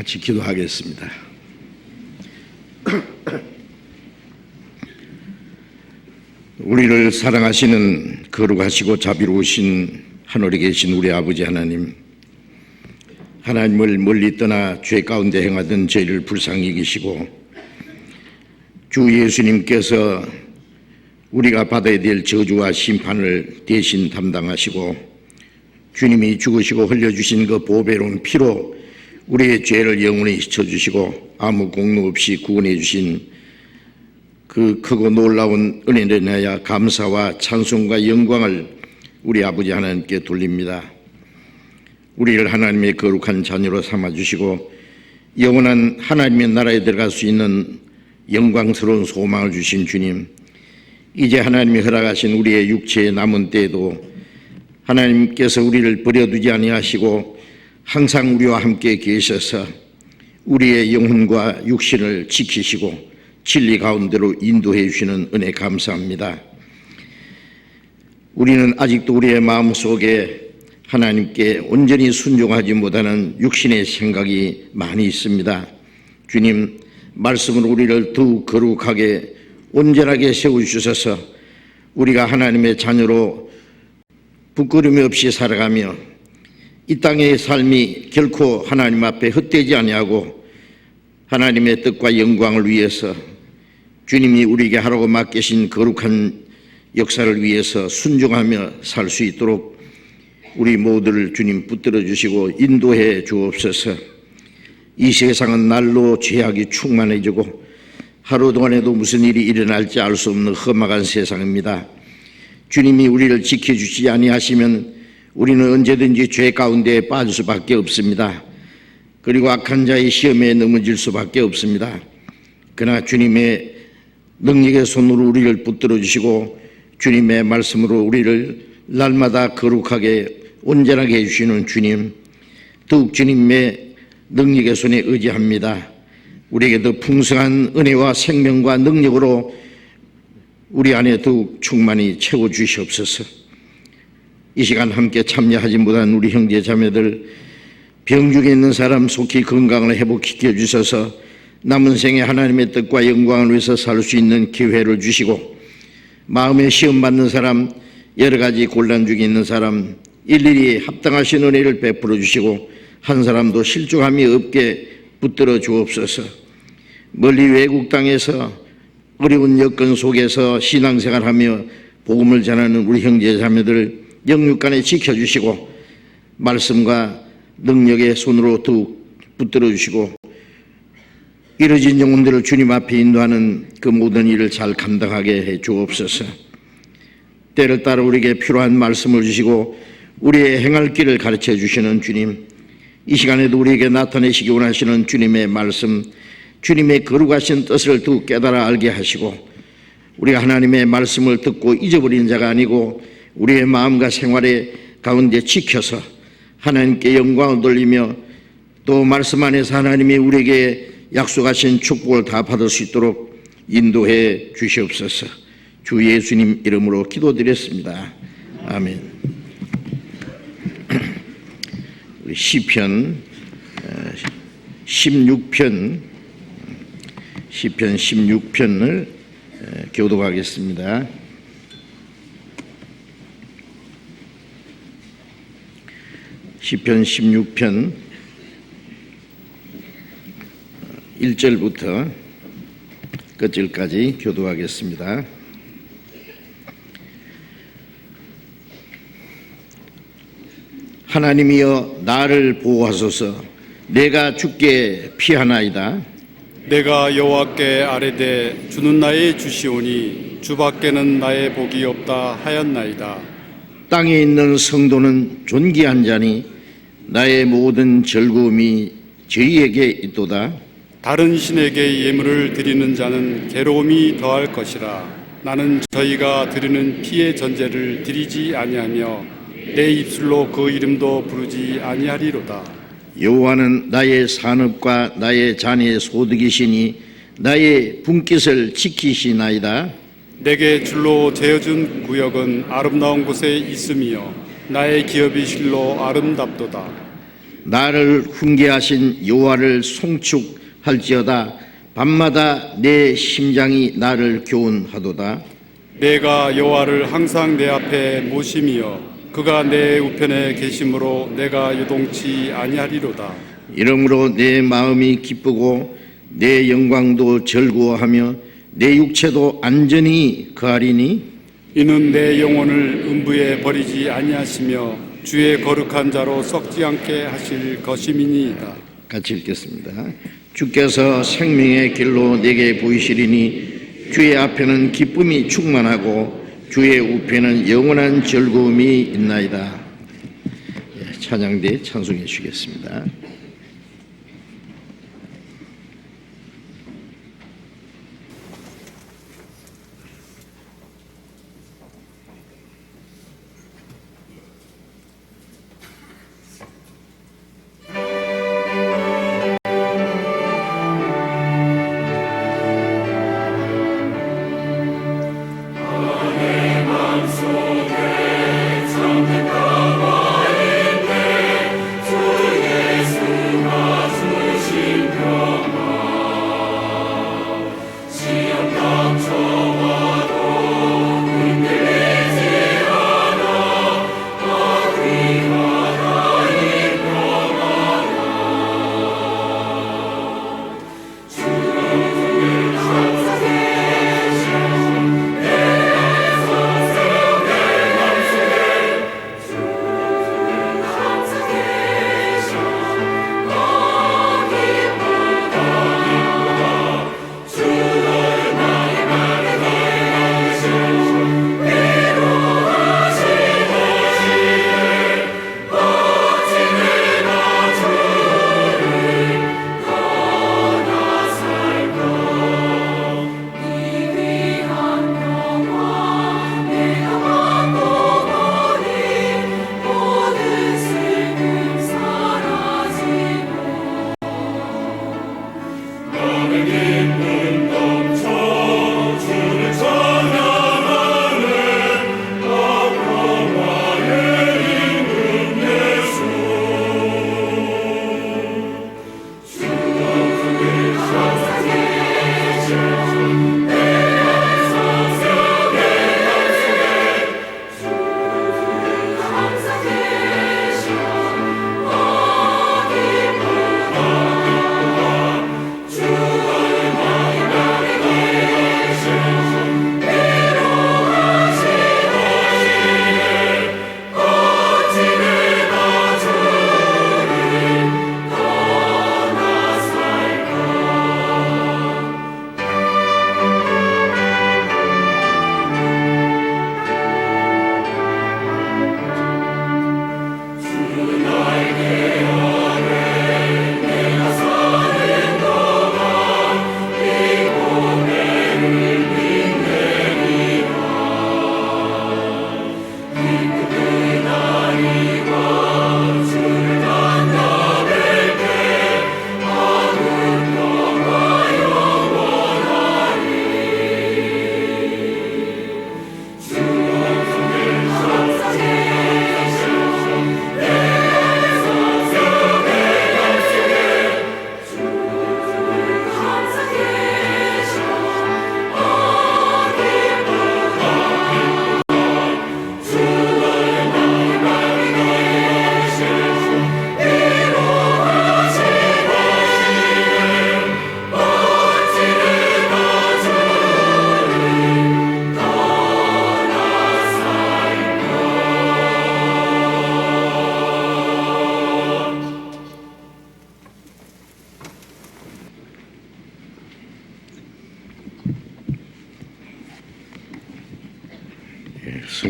같이 기도하겠습니다. 우리를 사랑하시는 거룩하시고 자비로우신 하늘에 계신 우리 아버지 하나님, 하나님을 멀리 떠나 죄 가운데 행하던 저희를 불쌍히 여기시고 주 예수님께서 우리가 받아야 될 저주와 심판을 대신 담당하시고 주님이 죽으시고 흘려주신 그 보배로운 피로 우리의 죄를 영원히 씻어주시고 아무 공로 없이 구원해 주신 그 크고 놀라운 은혜를 인하여 감사와 찬송과 영광을 우리 아버지 하나님께 돌립니다. 우리를 하나님의 거룩한 자녀로 삼아주시고 영원한 하나님의 나라에 들어갈 수 있는 영광스러운 소망을 주신 주님, 이제 하나님이 허락하신 우리의 육체의 남은 때에도 하나님께서 우리를 버려두지 아니하시고 항상 우리와 함께 계셔서 우리의 영혼과 육신을 지키시고 진리 가운데로 인도해 주시는 은혜 감사합니다. 우리는 아직도 우리의 마음속에 하나님께 온전히 순종하지 못하는 육신의 생각이 많이 있습니다. 주님, 말씀으로 우리를 더욱 거룩하게 온전하게 세워주셔서 우리가 하나님의 자녀로 부끄러움이 없이 살아가며 이 땅의 삶이 결코 하나님 앞에 헛되지 아니하고 하나님의 뜻과 영광을 위해서 주님이 우리에게 하라고 맡기신 거룩한 역사를 위해서 순종하며 살 수 있도록 우리 모두를 주님 붙들어 주시고 인도해 주옵소서. 이 세상은 날로 죄악이 충만해지고 하루 동안에도 무슨 일이 일어날지 알 수 없는 험악한 세상입니다. 주님이 우리를 지켜주시지 아니하시면 우리는 언제든지 죄 가운데 빠질 수밖에 없습니다. 그리고 악한 자의 시험에 넘어질 수밖에 없습니다. 그러나 주님의 능력의 손으로 우리를 붙들어 주시고 주님의 말씀으로 우리를 날마다 거룩하게 온전하게 해주시는 주님, 더욱 주님의 능력의 손에 의지합니다. 우리에게 더 풍성한 은혜와 생명과 능력으로 우리 안에 더욱 충만히 채워주시옵소서. 이 시간 함께 참여하지 못한 우리 형제 자매들, 병 중에 있는 사람 속히 건강을 회복시켜 주셔서 남은 생에 하나님의 뜻과 영광을 위해서 살 수 있는 기회를 주시고, 마음에 시험 받는 사람, 여러 가지 곤란 중에 있는 사람 일일이 합당하신 은혜를 베풀어 주시고 한 사람도 실족함이 없게 붙들어 주옵소서. 멀리 외국 땅에서 어려운 여건 속에서 신앙생활하며 복음을 전하는 우리 형제 자매들 영육간에 지켜주시고 말씀과 능력의 손으로 더욱 붙들어 주시고 이뤄진 영혼들을 주님 앞에 인도하는 그 모든 일을 잘 감당하게 해 주옵소서. 때를 따라 우리에게 필요한 말씀을 주시고 우리의 행할 길을 가르쳐 주시는 주님, 이 시간에도 우리에게 나타내시기 원하시는 주님의 말씀, 주님의 거룩하신 뜻을 더욱 깨달아 알게 하시고 우리가 하나님의 말씀을 듣고 잊어버린 자가 아니고 우리의 마음과 생활의 가운데 지켜서 하나님께 영광을 돌리며 또 말씀 안에서 하나님이 우리에게 약속하신 축복을 다 받을 수 있도록 인도해 주시옵소서. 주 예수님 이름으로 기도드렸습니다. 아멘. 우리 시편 16편을 교독하겠습니다. 시편 16편 1절부터 끝절까지 교독하겠습니다. 하나님이여 나를 보호하소서. 내가 주께 피하나이다. 내가 여호와께 아뢰되 주는 나의 주시오니 주밖에는 나의 복이 없다 하였나이다. 땅에 있는 성도는 존귀한 자니 나의 모든 즐거움이 저희에게 있도다. 다른 신에게 예물을 드리는 자는 괴로움이 더할 것이라. 나는 저희가 드리는 피의 전제를 드리지 아니하며 내 입술로 그 이름도 부르지 아니하리로다. 여호와는 나의 산업과 나의 자녀의 소득이시니 나의 분깃을 지키시나이다. 내게 줄로 재어준 구역은 아름다운 곳에 있음이요 나의 기업이 실로 아름답도다. 나를 훈계하신 여호와를 송축할지어다. 밤마다 내 심장이 나를 교훈하도다. 내가 여호와를 항상 내 앞에 모심이여 그가 내 우편에 계심으로 내가 요동치 아니하리로다. 이러므로 내 마음이 기쁘고 내 영광도 즐거워하며 내 육체도 안전히 거하리니 이는 내 영혼을 음부에 버리지 아니하시며 주의 거룩한 자로 썩지 않게 하실 것임이니이다. 같이 읽겠습니다. 주께서 생명의 길로 내게 보이시리니 주의 앞에는 기쁨이 충만하고 주의 우편에는 영원한 즐거움이 있나이다. 찬양대 찬송해 주시겠습니다.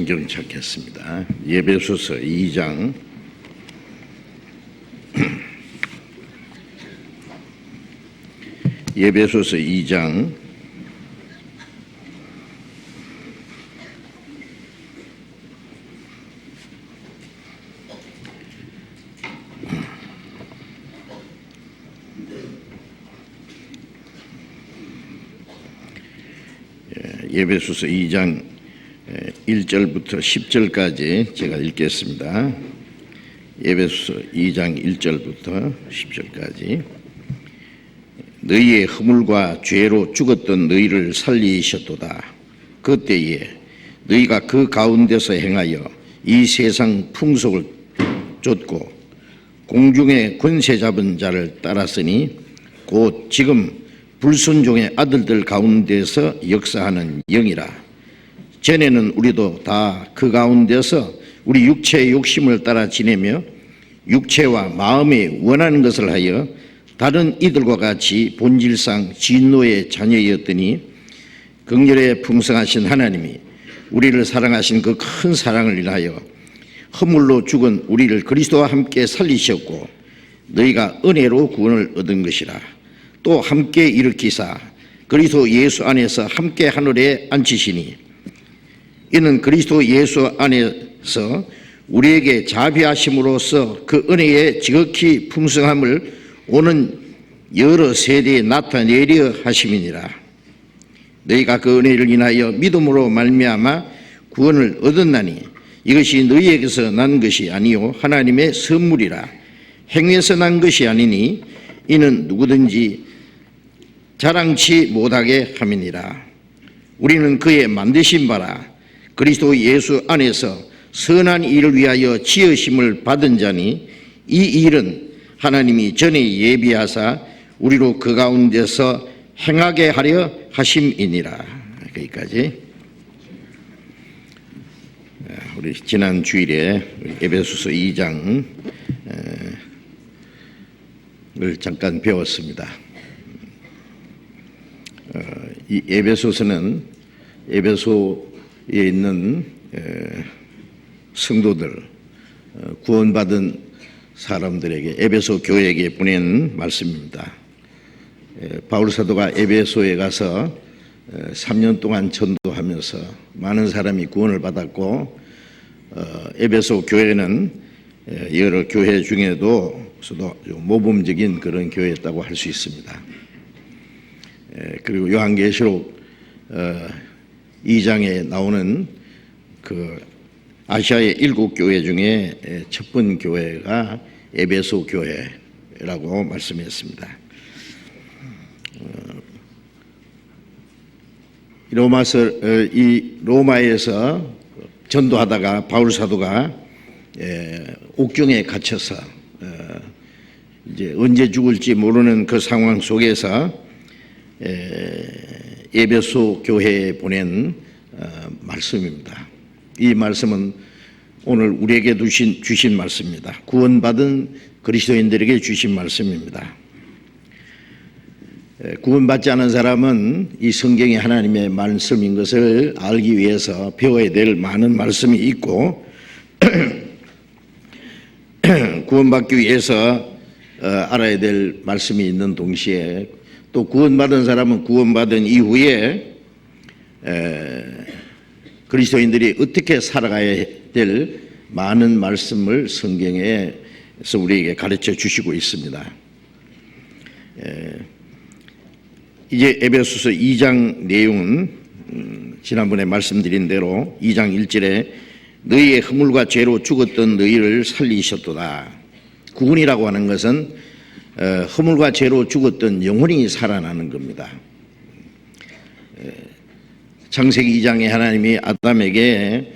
성경 찾겠습니다. 예배소서 2장 예배소서 2장 1절부터 10절까지 제가 읽겠습니다. 에베소서 2장 1절부터 10절까지 너희의 허물과 죄로 죽었던 너희를 살리셨도다. 그때에 너희가 그 가운데서 행하여 이 세상 풍속을 좇고 공중의 권세 잡은 자를 따랐으니 곧 지금 불순종의 아들들 가운데서 역사하는 영이라. 전에는 우리도 다 그 가운데서 우리 육체의 욕심을 따라 지내며 육체와 마음에 원하는 것을 하여 다른 이들과 같이 본질상 진노의 자녀였더니 긍휼에 풍성하신 하나님이 우리를 사랑하신 그 큰 사랑을 인하여 허물로 죽은 우리를 그리스도와 함께 살리셨고 너희가 은혜로 구원을 얻은 것이라. 또 함께 일으키사 그리스도 예수 안에서 함께 하늘에 앉히시니 이는 그리스도 예수 안에서 우리에게 자비하심으로써 그 은혜의 지극히 풍성함을 오는 여러 세대에 나타내려 하심이니라. 너희가 그 은혜를 인하여 믿음으로 말미암아 구원을 얻었나니 이것이 너희에게서 난 것이 아니요 하나님의 선물이라. 행위에서 난 것이 아니니 이는 누구든지 자랑치 못하게 함이니라. 우리는 그의 만드신 바라 그리스도 예수 안에서 선한 일을 위하여 지으심을 받은 자니 이 일은 하나님이 전에 예비하사 우리로 그 가운데서 행하게 하려 하심이니라. 거기까지. 우리 지난 주일에 에베소서 2장을 잠깐 배웠습니다. 이 에베소서는 에베소에 있는 성도들, 구원받은 사람들에게 에베소 교회에게 보낸 말씀입니다. 바울 사도가 에베소에 가서 3년 동안 전도하면서 많은 사람이 구원을 받았고 에베소 교회는 여러 교회 중에도 모범적인 그런 교회였다고 할 수 있습니다. 그리고 요한계시록 2장에 나오는 그 아시아의 7교회 중에 첫 번 교회가 에베소 교회라고 말씀했습니다. 로마에서 전도하다가 바울 사도가 옥중에 갇혀서 이제 언제 죽을지 모르는 그 상황 속에서 에베소 교회에 보낸 말씀입니다. 이 말씀은 오늘 우리에게 주신 말씀입니다. 구원받은 그리스도인들에게 주신 말씀입니다. 구원받지 않은 사람은 이 성경이 하나님의 말씀인 것을 알기 위해서 배워야 될 많은 말씀이 있고 구원받기 위해서 알아야 될 말씀이 있는 동시에 또 구원받은 사람은 구원받은 이후에 그리스도인들이 어떻게 살아가야 될 많은 말씀을 성경에서 우리에게 가르쳐 주시고 있습니다. 이제 에베소서 2장 내용은 지난번에 말씀드린 대로 2장 1절에 너희의 허물과 죄로 죽었던 너희를 살리셨도다. 구원이라고 하는 것은 허물과 죄로 죽었던 영혼이 살아나는 겁니다. 창세기 2장에 하나님이 아담에게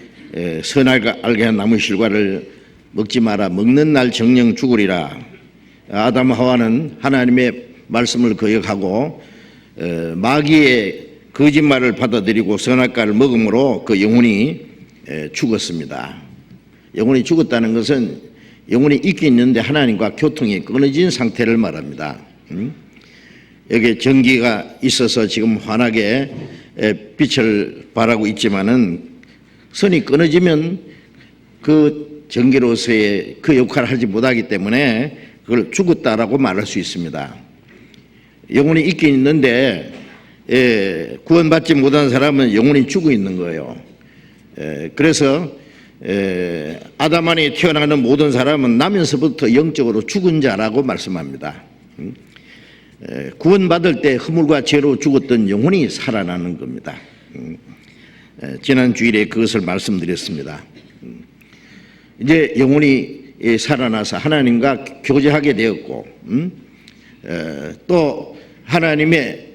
선악을 알게 한 나무 실과를 먹지 마라. 먹는 날 정령 죽으리라. 아담 하와는 하나님의 말씀을 거역하고 마귀의 거짓말을 받아들이고 선악과를 먹음으로 그 영혼이 죽었습니다. 영혼이 죽었다는 것은 영혼이 있긴 있는데 하나님과 교통이 끊어진 상태를 말합니다. 여기 전기가 있어서 지금 환하게 빛을 발하고 있지만은 선이 끊어지면 그 전기로서의 그 역할을 하지 못하기 때문에 그걸 죽었다라고 말할 수 있습니다. 영혼이 있긴 있는데 구원받지 못한 사람은 영혼이 죽어 있는 거예요. 그래서 아담 안에 태어나는 모든 사람은 나면서부터 영적으로 죽은 자라고 말씀합니다. 구원받을 때 허물과 죄로 죽었던 영혼이 살아나는 겁니다. 지난 주일에 그것을 말씀드렸습니다. 이제 영혼이 살아나서 하나님과 교제하게 되었고, 또 하나님의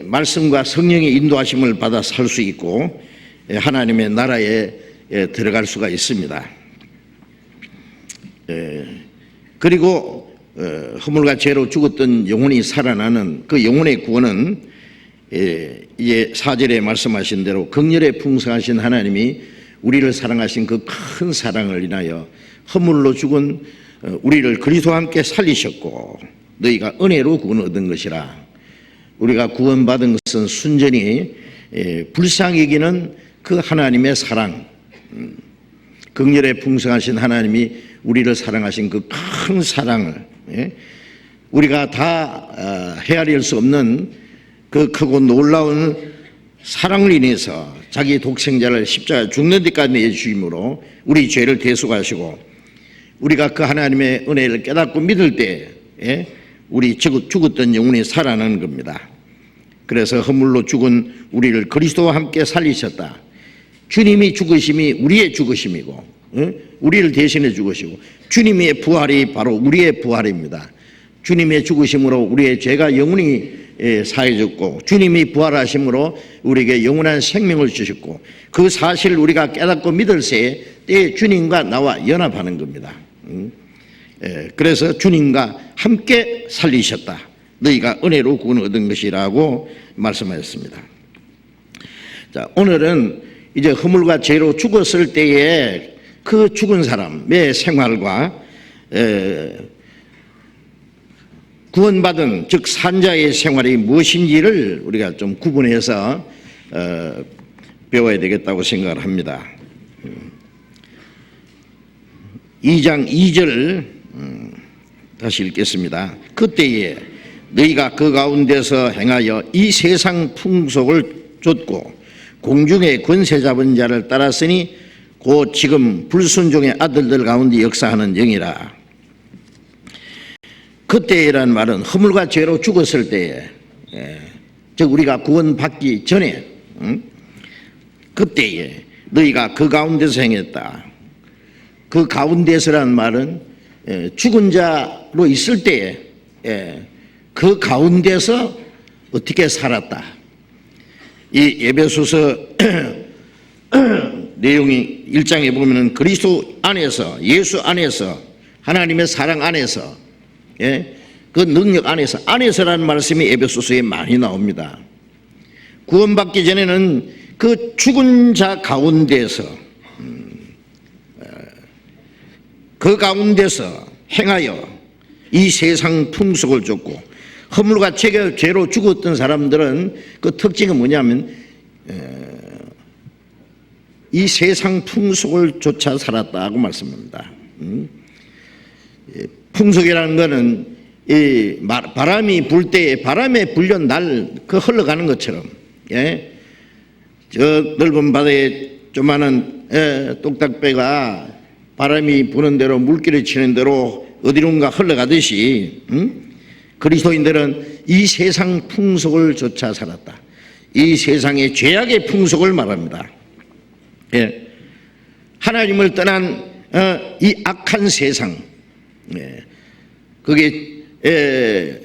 말씀과 성령의 인도하심을 받아 살 수 있고 하나님의 나라에 들어갈 수가 있습니다. 그리고 허물과 죄로 죽었던 영혼이 살아나는 그 영혼의 구원은 이제 4절에 말씀하신 대로 긍휼에 풍성하신 하나님이 우리를 사랑하신 그 큰 사랑을 인하여 허물로 죽은 우리를 그리스도와 함께 살리셨고 너희가 은혜로 구원 얻은 것이라. 우리가 구원받은 것은 순전히 불쌍히 여기는 그 하나님의 사랑, 긍휼에 풍성하신 하나님이 우리를 사랑하신 그 큰 사랑을 우리가 다 헤아릴 수 없는 그 크고 놀라운 사랑을 인해서 자기 독생자를 십자가에 죽는 데까지 내주심으로 우리 죄를 대속하시고 우리가 그 하나님의 은혜를 깨닫고 믿을 때 우리 죽었던 영혼이 살아나는 겁니다. 그래서 허물로 죽은 우리를 그리스도와 함께 살리셨다. 주님이 죽으심이 우리의 죽으심이고 우리를 대신해 죽으시고 주님의 부활이 바로 우리의 부활입니다. 주님의 죽으심으로 우리의 죄가 영원히 사해졌고 주님이 부활하심으로 우리에게 영원한 생명을 주셨고 그 사실을 우리가 깨닫고 믿을 때에 주님과 나와 연합하는 겁니다. 그래서 주님과 함께 살리셨다. 너희가 은혜로 구원 얻은 것이라고 말씀하셨습니다. 자, 오늘은 이제 허물과 죄로 죽었을 때에 그 죽은 사람의 생활과 구원받은 즉 산자의 생활이 무엇인지를 우리가 좀 구분해서 배워야 되겠다고 생각을 합니다. 2장 2절 다시 읽겠습니다. 그때에 너희가 그 가운데서 행하여 이 세상 풍속을 좇고 공중의 권세 잡은 자를 따랐으니 곧 지금 불순종의 아들들 가운데 역사하는 영이라. 그때라는 말은 허물과 죄로 죽었을 때에 즉 우리가 구원받기 전에 그때에 너희가 그 가운데서 행했다. 그 가운데서라는 말은 죽은 자로 있을 때에 그 가운데서 어떻게 살았다. 이 에베소서 내용이 1장에 보면은 그리스도 안에서 예수 안에서 하나님의 사랑 안에서 그 능력 안에서라는 말씀이 에베소서에 많이 나옵니다. 구원받기 전에는 그 죽은 자 가운데서 그 가운데서 행하여 이 세상 풍속을 좇고 허물과 죄로 죽었던 사람들은 그 특징이 뭐냐면 이 세상 풍속을 좇아 살았다고 말씀합니다. 풍속이라는 것은 이 바람이 불 때에 바람에 불려 그 흘러가는 것처럼 저 넓은 바다에 조그마한 똑딱배가 바람이 부는 대로 물길을 치는 대로 어디론가 흘러가듯이 그리스도인들은 이 세상 풍속을 좇아 살았다. 이 세상의 죄악의 풍속을 말합니다. 하나님을 떠난 이 악한 세상, 그게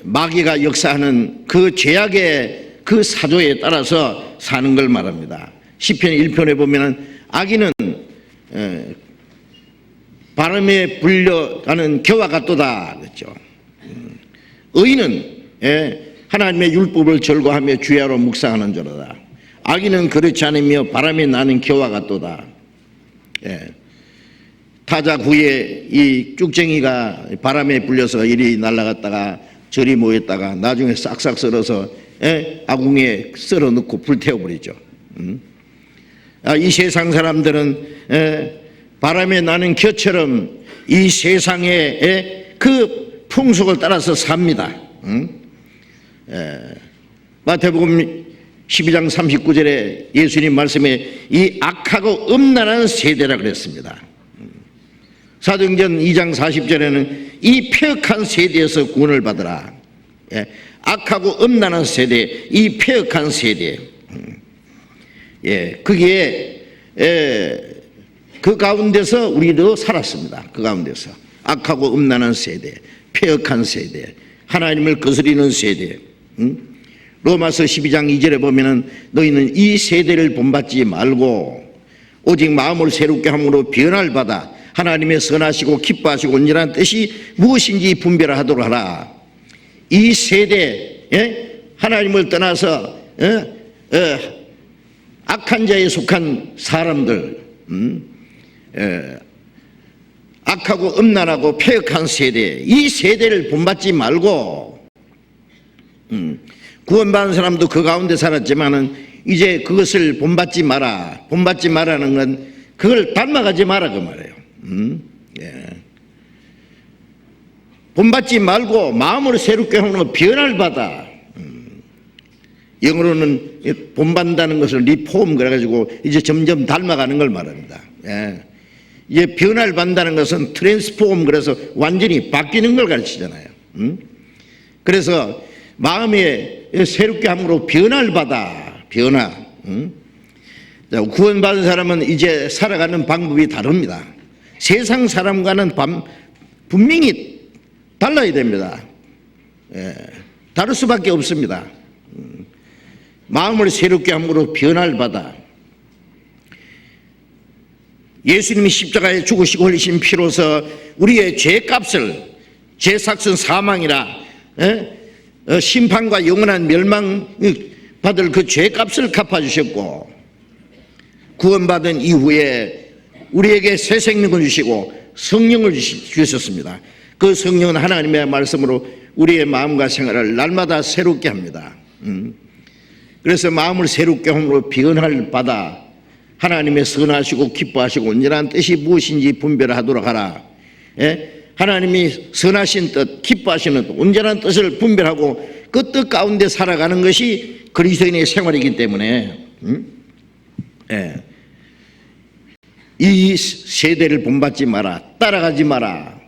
마귀가 역사하는 그 죄악의 그 사조에 따라서 사는 걸 말합니다. 시편 1편에 보면은 악인은 바람에 불려가는 겨와 같도다 그랬죠. 의인은 하나님의 율법을 절거하며 주야로 묵상하는 자로다. 악인은 그렇지 않으며 바람에 나는 겨와 같도다. 타자 구에 이 쭉쟁이가 바람에 불려서 이리 날아갔다가 저리 모였다가 나중에 싹싹 썰어서 아궁이에 썰어 넣고 불태워버리죠. 이 세상 사람들은 바람에 나는 겨처럼 이 세상의 그 풍속을 따라서 삽니다. 마태복음 12장 39절에 예수님 말씀에 이 악하고 음란한 세대라 그랬습니다. 사도행전 2장 40절에는 이 폐역한 세대에서 구원을 받으라. 악하고 음란한 세대, 이 폐역한 세대. 거기에 그 가운데서 우리도 살았습니다. 그 가운데서 악하고 음란한 세대, 폐역한 세대, 하나님을 거스리는 세대. 로마서 12장 2절에 보면은 너희는 이 세대를 본받지 말고 오직 마음을 새롭게 함으로 변화를 받아 하나님의 선하시고 기뻐하시고 온전한 뜻이 무엇인지 분별하도록 하라. 이 세대, 하나님을 떠나서 악한 자에 속한 사람들, 악하고 음란하고 폐역한 세대, 이 세대를 본받지 말고, 구원받은 사람도 그 가운데 살았지만은 이제 그것을 본받지 마라. 본받지 마라는 건 그걸 닮아가지 마라 그 말이에요. 본받지 말고 마음으로 새롭게 하는 변화를 받아. 영어로는 본받는다는 것을 리폼 그래가지고 이제 점점 닮아가는 걸 말합니다. 이제 변화를 받는다는 것은 트랜스폼 그래서 완전히 바뀌는 걸 가르치잖아요. 그래서 마음에 새롭게 함으로 변화를 받아. 변화. 구원받은 사람은 이제 살아가는 방법이 다릅니다. 세상 사람과는 분명히 달라야 됩니다. 다를 수밖에 없습니다. 마음을 새롭게 함으로 변화를 받아. 예수님이 십자가에 죽으시고 흘리신 피로서 우리의 죄값을, 죄삭은 사망이라 심판과 영원한 멸망 받을 그 죄값을 갚아주셨고, 구원받은 이후에 우리에게 새 생명을 주시고 성령을 주셨습니다. 그 성령은 하나님의 말씀으로 우리의 마음과 생활을 날마다 새롭게 합니다. 그래서 마음을 새롭게 함으로 변화를 받아 하나님의 선하시고 기뻐하시고 온전한 뜻이 무엇인지 분별하도록 하라. 하나님이 선하신 뜻, 기뻐하시는 뜻, 온전한 뜻을 분별하고 그 뜻 가운데 살아가는 것이 그리스도인의 생활이기 때문에 이 세대를 본받지 마라. 따라가지 마라.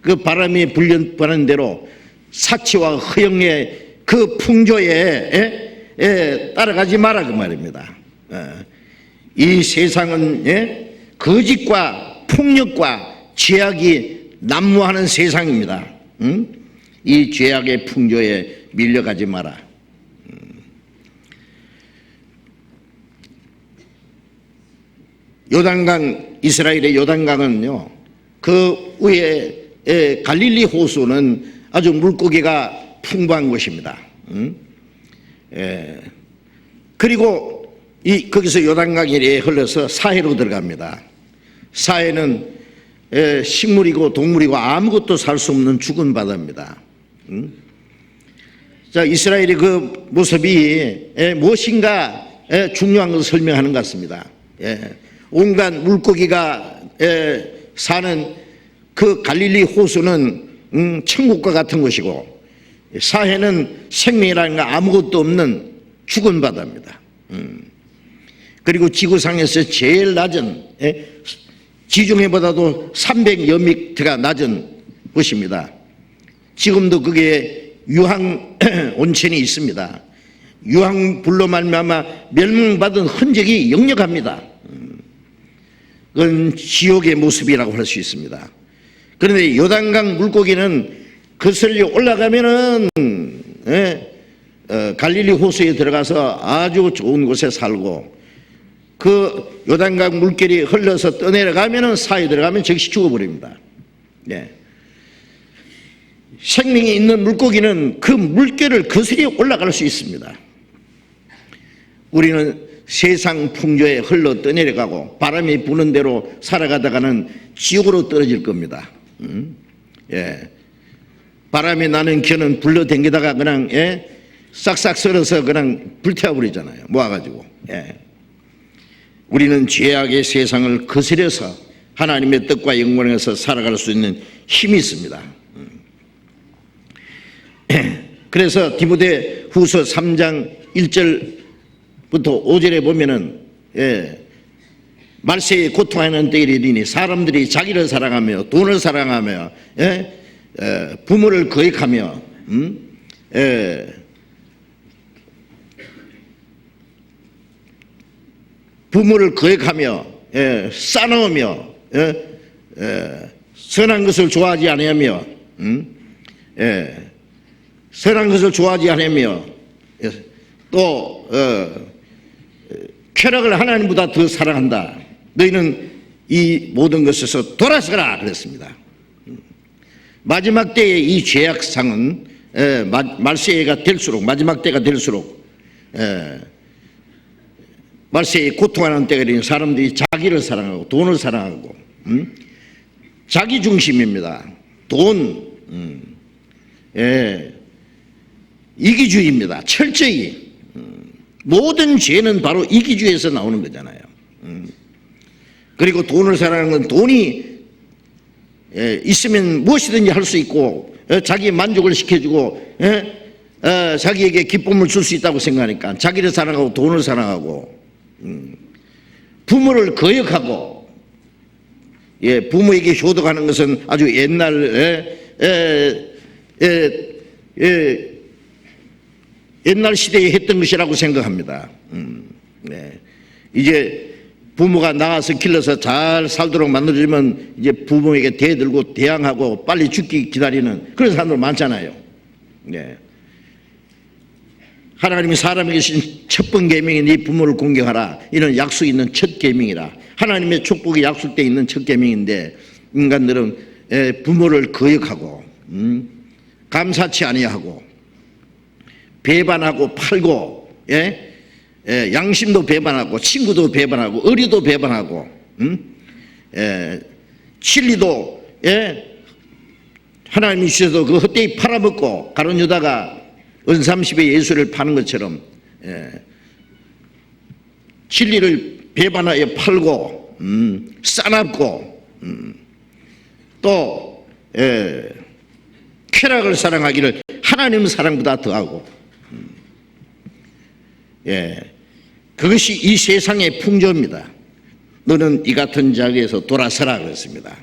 그 바람이 불려가는 대로 사치와 허영의 그 풍조에 따라가지 마라 그 말입니다. 이 세상은 거짓과 폭력과 죄악이 난무하는 세상입니다. 이 죄악의 풍조에 밀려가지 마라. 요단강, 이스라엘의 요단강은요, 그 위에 갈릴리 호수는 아주 물고기가 풍부한 곳입니다. 그리고 거기서 요단강이 흘러서 사해로 들어갑니다. 사해는 식물이고 동물이고 아무것도 살 수 없는 죽은 바다입니다. 자, 이스라엘의 그 모습이 무엇인가 중요한 것을 설명하는 것 같습니다. 온갖 물고기가 사는 그 갈릴리 호수는 천국과 같은 곳이고, 사해는 생명이라는 거 아무것도 없는 죽은 바다입니다. 그리고 지구상에서 제일 낮은, 지중해보다도 300여 미터가 낮은 곳입니다. 지금도 그게 유황 온천이 있습니다. 유황불로 말미암아 멸망받은 흔적이 역력합니다. 그건 지옥의 모습이라고 할 수 있습니다. 그런데 요단강 물고기는 거슬려 올라가면은 갈릴리 호수에 들어가서 아주 좋은 곳에 살고, 그 요단강 물결이 흘러서 떠내려가면은 사이에 들어가면 즉시 죽어버립니다. 생명이 있는 물고기는 그 물결을 거슬려 올라갈 수 있습니다. 우리는 세상 풍조에 흘러 떠내려가고 바람이 부는 대로 살아가다가는 지옥으로 떨어질 겁니다. 바람이 나는 겨는 불러댕기다가 그냥 싹싹 썰어서 그냥 불태워버리잖아요. 모아가지고. 우리는 죄악의 세상을 거스려서 하나님의 뜻과 영광에서 살아갈 수 있는 힘이 있습니다. 그래서 디모데 후서 3장 1절부터 5절에 보면은 말세에 고통하는 때에 이르니 사람들이 자기를 사랑하며 돈을 사랑하며 부모를 거역하며 부모를 거역하며 싸놓으며 선한 것을 좋아하지 아니하며 선한 것을 좋아하지 않으며 또 쾌락을 하나님보다 더 사랑한다. 너희는 이 모든 것에서 돌아서라 그랬습니다. 마지막 때의 이 죄악상은 말세가 될수록 마지막 때가 될수록 말세에 고통하는 때가 되는 사람들이 자기를 사랑하고 돈을 사랑하고 자기 중심입니다. 돈 이기주의입니다. 철저히 모든 죄는 바로 이기주의에서 나오는 거잖아요. 그리고 돈을 사랑하는 건 돈이 있으면 무엇이든지 할 수 있고 자기 만족을 시켜주고 자기에게 기쁨을 줄 수 있다고 생각하니까 자기를 사랑하고 돈을 사랑하고 부모를 거역하고 부모에게 효도하는 것은 아주 옛날 시대에 했던 것이라고 생각합니다. 이제 부모가 나가서 길러서 잘 살도록 만들어주면 이제 부모에게 대들고 대항하고 빨리 죽기 기다리는 그런 사람들 많잖아요. 하나님이 사람에게 주신 첫 번 계명이 네 부모를 공경하라. 이런 약속이 있는 첫 계명이라. 하나님의 축복이 약속되어 있는 첫 계명인데 인간들은 부모를 거역하고 감사치 아니하고 배반하고 팔고 양심도 배반하고 친구도 배반하고 의리도 배반하고 진리도 하나님이 주셔서 그 헛되이 팔아먹고 가론 유다가 은삼십에 예수를 파는 것처럼 진리를 배반하여 팔고 싸납고 또 쾌락을 사랑하기를 하나님 사랑보다 더하고 그것이 이 세상의 풍조입니다. 너는 이 같은 자리에서 돌아서라 그랬습니다.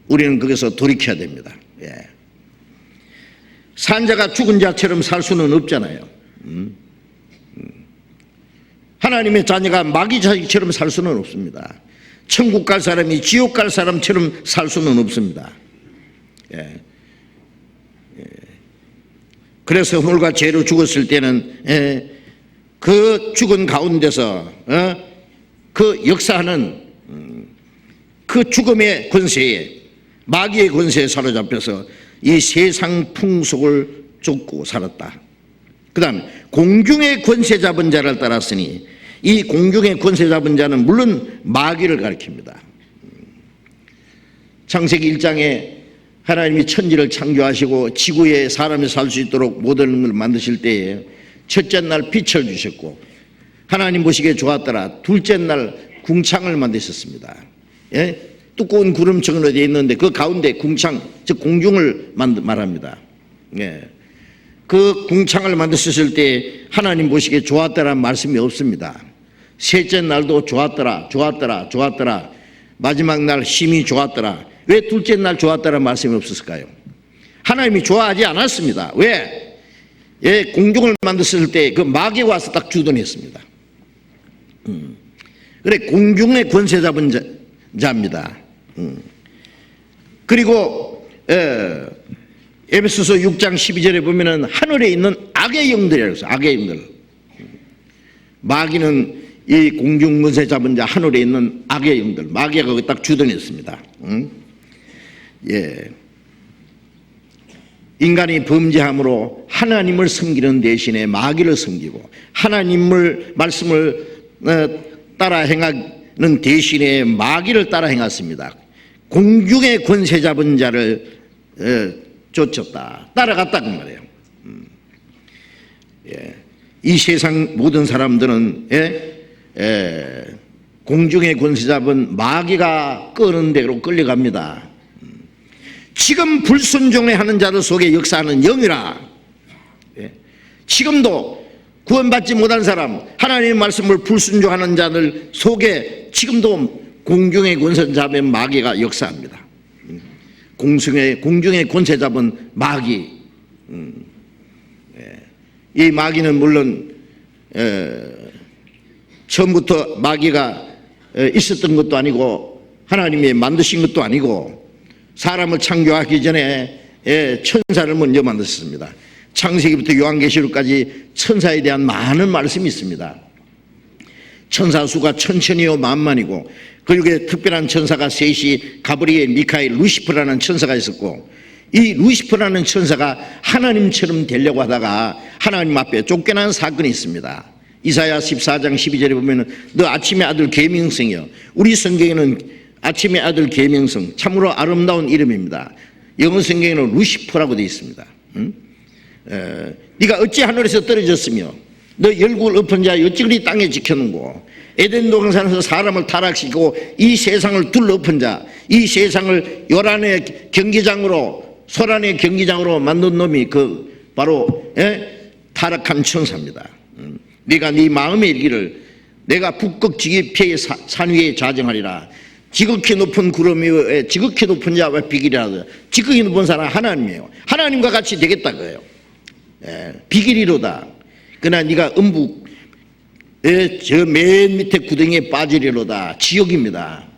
우리는 거기서 돌이켜야 됩니다. 산자가 죽은 자처럼 살 수는 없잖아요. 하나님의 자녀가 마귀 자식처럼 살 수는 없습니다. 천국 갈 사람이 지옥 갈 사람처럼 살 수는 없습니다. 그래서 허물과 죄로 죽었을 때는 그 죽은 가운데서 그 역사하는 그 죽음의 권세에 마귀의 권세에 사로잡혀서 이 세상 풍속을 쫓고 살았다. 그 다음에 공중의 권세 잡은 자를 따랐으니 이 공중의 권세 잡은 자는 물론 마귀를 가리킵니다. 창세기 1장에 하나님이 천지를 창조하시고 지구에 사람이 살 수 있도록 모든 걸 만드실 때에 첫째 날 빛을 주셨고 하나님 보시기에 좋았더라. 둘째 날 궁창을 만드셨습니다. 두꺼운 구름처럼 되어 있는데 그 가운데 궁창, 즉 공중을 말합니다. 그 궁창을 만드셨을 때 하나님 보시기에 좋았더라는 말씀이 없습니다. 셋째 날도 좋았더라, 좋았더라, 좋았더라. 마지막 날 힘이 좋았더라. 왜 둘째 날 좋았더라는 말씀이 없었을까요? 하나님이 좋아하지 않았습니다. 왜? 공중을 만드셨을 때 그 마귀가 와서 딱 주둔했습니다. 그래 공중의 권세 잡은 자입니다. 그리고 에베소서 6장 12절에 보면은 하늘에 있는 악의 영들이라고 했어요. 악의 영들. 마귀는 이 공중 권세 잡은 자 하늘에 있는 악의 영들. 마귀가 거기 딱 주둔했습니다. 인간이 범죄함으로 하나님을 섬기는 대신에 마귀를 섬기고 하나님을 말씀을 따라 행하는 대신에 마귀를 따라 행했습니다. 공중의 권세 잡은 자를 쫓았다. 따라갔다 그 말이에요. 이 세상 모든 사람들은 공중의 권세 잡은 마귀가 끄는 대로 끌려갑니다. 지금 불순종하는 자들 속에 역사하는 영이라. 지금도 구원받지 못한 사람, 하나님의 말씀을 불순종하는 자들 속에 지금도 공중의 권세 잡은 마귀가 역사합니다. 공중의 권세 잡은 마귀. 이 마귀는 물론 처음부터 마귀가 있었던 것도 아니고 하나님이 만드신 것도 아니고 사람을 창조하기 전에 천사를 먼저 만드셨습니다. 창세기부터 요한계시록까지 천사에 대한 많은 말씀이 있습니다. 천사 수가 천천히요 만만이고 그리고 특별한 천사가 셋이 가브리엘, 미카엘, 루시퍼라는 천사가 있었고 이 루시퍼라는 천사가 하나님처럼 되려고 하다가 하나님 앞에 쫓겨난 사건이 있습니다. 이사야 14장 12절에 보면 너 아침의 아들 계명성이여. 우리 성경에는 아침의 아들 계명성 참으로 아름다운 이름입니다. 영어 성경에는 루시퍼라고 되어 있습니다. 네가 어찌 하늘에서 떨어졌으며 너 열국을 엎은 자 어찌 그리 땅에 지켜놓고 에덴 동산에서 사람을 타락시키고 이 세상을 둘러엎은 자 이 세상을 요란의 경기장으로 소란의 경기장으로 만든 놈이 그 바로 타락한 천사입니다. 네가 네 마음에 이르기를 내가 북극 지기피의 산 위에 좌정하리라. 지극히 높은 구름 위에 지극히 높은 자와 비길이라. 지극히 높은 사람 하나님이에요. 하나님과 같이 되겠다 그래요. 비길이로다. 그러나 네가 음북 저 맨 밑에 구덩이에 빠지리로다. 지옥입니다.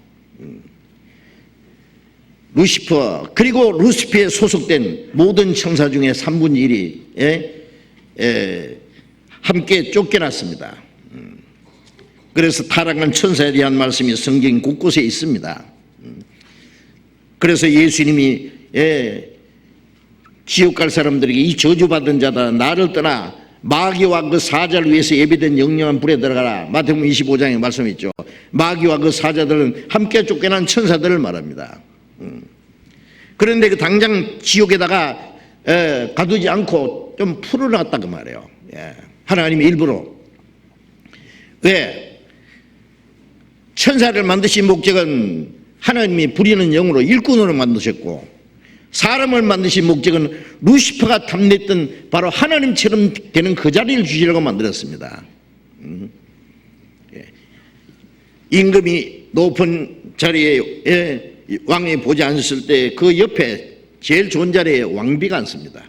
루시퍼 그리고 루시퍼에 소속된 모든 천사 중에 3분의 1이 함께 쫓겨났습니다. 그래서 타락한 천사에 대한 말씀이 성경 곳곳에 있습니다. 그래서 예수님이 지옥 갈 사람들에게 이 저주받은 자다 나를 떠나 마귀와 그 사자를 위해서 예비된 영영한 불에 들어가라. 마태복음 25장에 말씀이 있죠. 마귀와 그 사자들은 함께 쫓겨난 천사들을 말합니다. 그런데 그 당장 지옥에다가 가두지 않고 좀 풀어놨다 그 말이에요. 하나님이 일부러. 왜? 천사를 만드신 목적은 하나님이 부리는 영으로 일꾼으로 만드셨고 사람을 만드신 목적은 루시퍼가 탐냈던 바로 하나님처럼 되는 그 자리를 주시려고 만들었습니다. 임금이 높은 자리에 왕이 보지 않았을 때 그 옆에 제일 좋은 자리에 왕비가 앉습니다.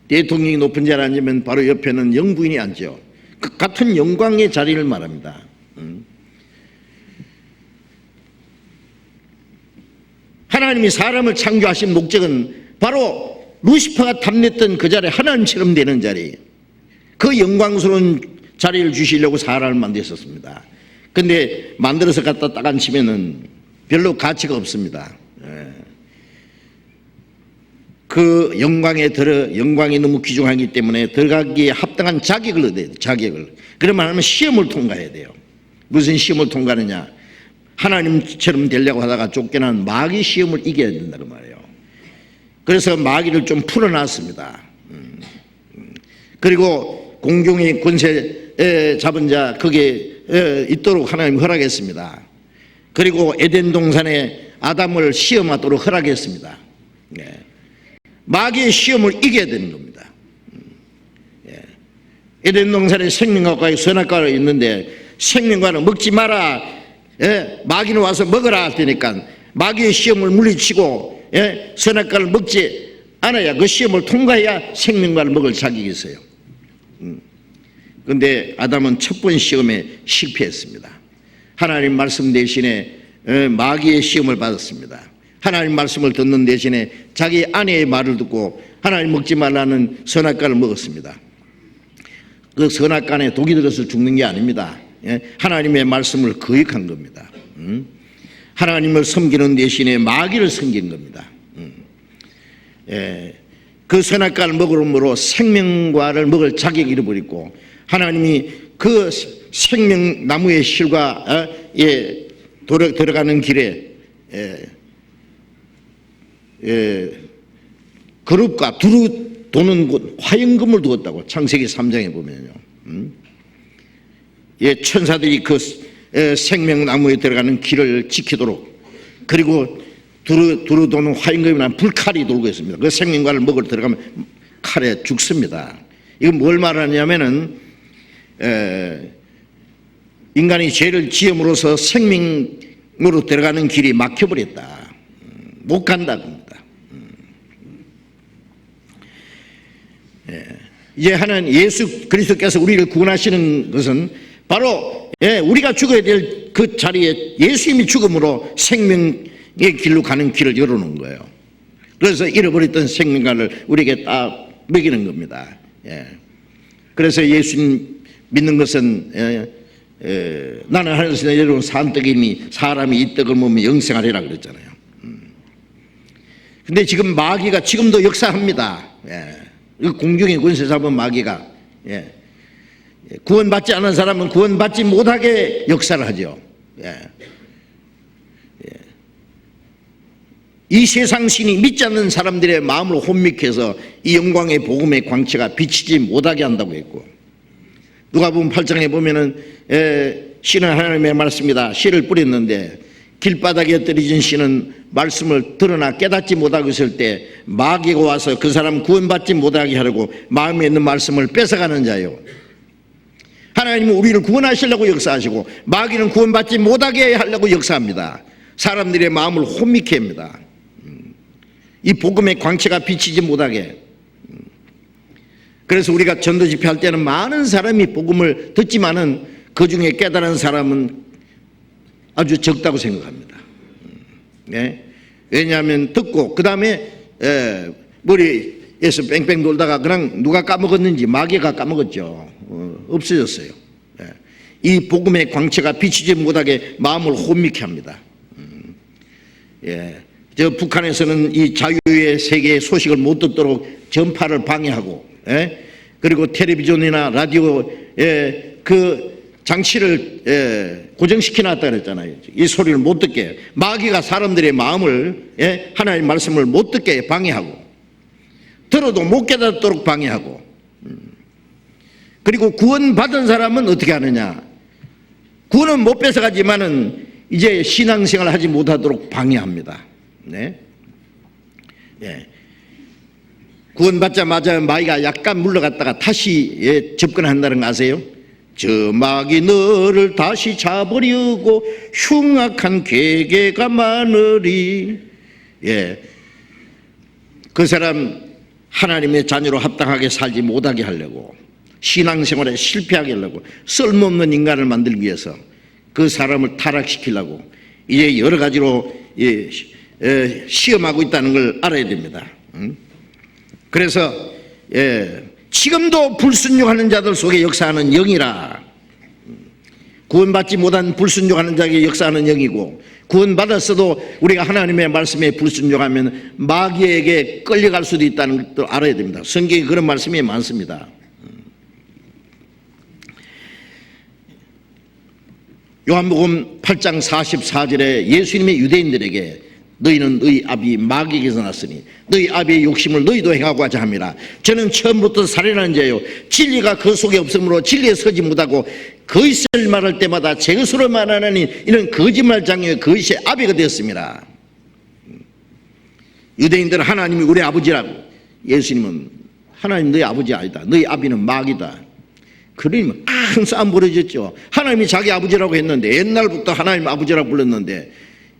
대통령이 높은 자리에 앉으면 바로 옆에는 영부인이 앉죠. 그 같은 영광의 자리를 말합니다. 하나님이 사람을 창조하신 목적은 바로 루시퍼가 탐냈던 그 자리 하나님처럼 되는 자리 그 영광스러운 자리를 주시려고 사람을 만드셨습니다. 근데 만들어서 갖다 딱 앉히면은 별로 가치가 없습니다. 그 영광이 너무 귀중하기 때문에 들어가기에 합당한 자격을 얻어야 돼요. 자격을. 그러면 하면 시험을 통과해야 돼요. 무슨 시험을 통과하느냐? 하나님처럼 되려고 하다가 쫓겨난 마귀 시험을 이겨야 된다는 말이에요. 그래서 마귀를 좀 풀어놨습니다. 그리고 공중의 권세 잡은 자 거기에 있도록 하나님 허락했습니다. 그리고 에덴 동산에 아담을 시험하도록 허락했습니다. 마귀의 시험을 이겨야 되는 겁니다. 에덴 동산에 생명과의 선악과가 있는데 생명과는 먹지 마라. 마귀는 와서 먹으라 할 테니까 마귀의 시험을 물리치고 선악과를 먹지 않아야 그 시험을 통과해야 생명과를 먹을 자격이 있어요. 그런데 아담은 첫 번 시험에 실패했습니다. 하나님 말씀 대신에 마귀의 시험을 받았습니다. 하나님 말씀을 듣는 대신에 자기 아내의 말을 듣고 하나님 먹지 말라는 선악과를 먹었습니다. 그 선악과에 독이 들어서 죽는 게 아닙니다. 하나님의 말씀을 거역한 겁니다. 하나님을 섬기는 대신에 마귀를 섬긴 겁니다. 그 선악과를 먹음으로 생명과를 먹을 자격을 잃어버리고 하나님이 그 생명나무의 실과 들어가는 길에 그룹과 두루 도는 곳 화영금을 두었다고 창세기 3장에 보면요. 천사들이 그 생명나무에 들어가는 길을 지키도록 그리고 두루 도는 화영금이나 불칼이 돌고 있습니다. 그 생명과를 먹으러 들어가면 칼에 죽습니다. 이건 뭘 말하냐면은 인간이 죄를 지음으로써 생명으로 들어가는 길이 막혀버렸다. 못 간다 겁니다. 이제 하나님 예수 그리스도께서 우리를 구원하시는 것은 바로 예, 우리가 죽어야 될 그 자리에 예수님이 죽음으로 생명의 길로 가는 길을 열어놓은 거예요. 그래서 잃어버렸던 생명관을 우리에게 딱 먹이는 겁니다. 예. 그래서 예수님 믿는 것은 나는 하늘에서 내려온 산떡이니 사람이 이 떡을 먹으면 영생하리라 그랬잖아요. 근데 지금 마귀가 지금도 역사합니다. 예. 공중의 권세 잡은 마귀가, 예. 구원받지 않은 사람은 구원받지 못하게 역사를 하죠. 예. 예. 이 세상 신이 믿지 않는 사람들의 마음을 혼미케 해서 이 영광의 복음의 광채가 비치지 못하게 한다고 했고, 누가복음 8장에 보면은 씨는 하나님의 말씀이다. 씨를 뿌렸는데 길바닥에 떨어진 씨는 말씀을 들으나 깨닫지 못하고 있을 때 마귀가 와서 그 사람 구원받지 못하게 하려고 마음에 있는 말씀을 뺏어가는 자요. 하나님은 우리를 구원하시려고 역사하시고 마귀는 구원받지 못하게 하려고 역사합니다. 사람들의 마음을 혼미케 합니다. 이 복음의 광채가 비치지 못하게. 그래서 우리가 전도 집회할 때는 많은 사람이 복음을 듣지만은 그 중에 깨달은 사람은 아주 적다고 생각합니다. 네? 왜냐하면 듣고 그 다음에 머리에서 뺑뺑 돌다가 그냥 누가 까먹었는지 마귀가 까먹었죠. 없어졌어요. 예. 이 복음의 광채가 비치지 못하게 마음을 혼미케 합니다. 예. 저 북한에서는 이 자유의 세계의 소식을 못 듣도록 전파를 방해하고, 예? 그리고 텔레비전이나 라디오에 그 장치를 고정시켜 놨다 그랬잖아요. 이 소리를 못 듣게 마귀가 사람들의 마음을, 예? 하나님의 말씀을 못 듣게 방해하고 들어도 못 깨닫도록 방해하고, 그리고 구원받은 사람은 어떻게 하느냐? 구원은 못 뺏어가지만은 이제 신앙생활을 하지 못하도록 방해합니다. 네. 예. 구원받자마자 마귀가 약간 물러갔다가 다시 접근한다는 거 아세요? 저 마귀 너를 다시 잡으려고 흉악한 계계가 많으리. 예. 그 사람 하나님의 자녀로 합당하게 살지 못하게 하려고, 신앙생활에 실패하게 하려고, 쓸모없는 인간을 만들기 위해서 그 사람을 타락시키려고 이제 여러 가지로 시험하고 있다는 걸 알아야 됩니다. 그래서 지금도 불순종하는 자들 속에 역사하는 영이라. 구원받지 못한 불순종하는 자에게 역사하는 영이고, 구원받았어도 우리가 하나님의 말씀에 불순종하면 마귀에게 끌려갈 수도 있다는 것도 알아야 됩니다. 성경에 그런 말씀이 많습니다. 요한복음 8장 44절에 예수님의 유대인들에게 너희는 너희 아비 마귀에게서 났으니 너희 아비의 욕심을 너희도 행하고 하자 함이라. 저는 처음부터 살인하는 자요 진리가 그 속에 없으므로 진리에 서지 못하고 거짓을 말할 때마다 제 것으로 말하느니 이는 거짓말장이요 거짓의 아비가 되었습니다. 유대인들은 하나님이 우리 아버지라고, 예수님은 하나님 너희 아버지 아니다, 너희 아비는 마귀다. 그러니 큰 싸움 벌어졌죠. 하나님이 자기 아버지라고 했는데, 옛날부터 하나님 아버지라고 불렀는데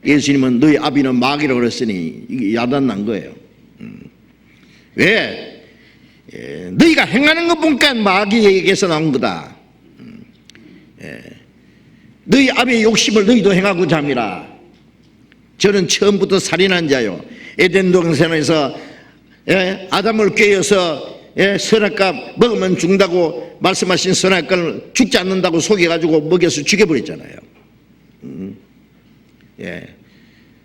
예수님은 너희 아비는 마귀라고 그랬으니 이게 야단 난 거예요. 왜? 너희가 행하는 거 보니까 마귀에게서 나온 거다. 너희 아비의 욕심을 너희도 행하고자 함이라. 저는 처음부터 살인한 자요 에덴 동산에서 아담을 꾀어서 선악과 먹으면 죽는다고 말씀하신 선악과를 죽지 않는다고 속여가지고 먹여서 죽여버렸잖아요.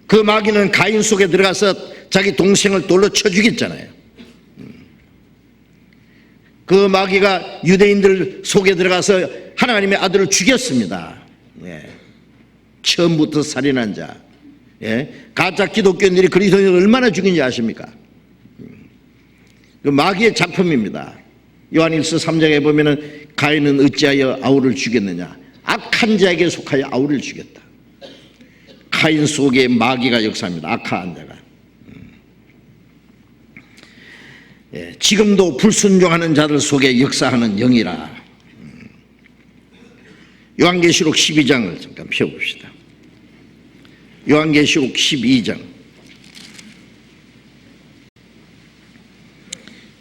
그 마귀는 가인 속에 들어가서 자기 동생을 돌로 쳐 죽였잖아요. 그 마귀가 유대인들 속에 들어가서 하나님의 아들을 죽였습니다. 처음부터 살인한 자. 가짜 기독교인들이 그리스도인을 얼마나 죽인지 아십니까? 그 마귀의 작품입니다. 요한일서 3장에 보면은 가인은 어찌하여 아우를 죽였느냐? 악한 자에게 속하여 아우를 죽였다. 가인 속에 마귀가 역사합니다. 악한 자가. 지금도 불순종하는 자들 속에 역사하는 영이라. 요한계시록 12장을 잠깐 펴봅시다. 요한계시록 12장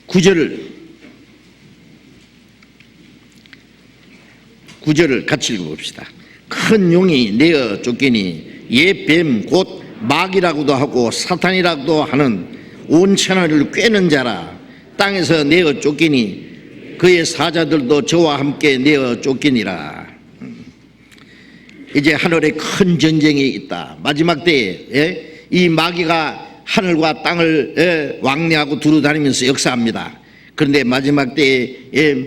9절을 구절을 같이 읽어봅시다. 큰 용이 내어 쫓기니 옛뱀 곧 마귀라고도 하고 사탄이라고도 하는 온 천하를 꿰는 자라. 땅에서 내어 쫓기니 그의 사자들도 저와 함께 내어 쫓기니라. 이제 하늘에 큰 전쟁이 있다. 마지막 때에 이 마귀가 하늘과 땅을 왕래하고 두루다니면서 역사합니다. 그런데 마지막 때에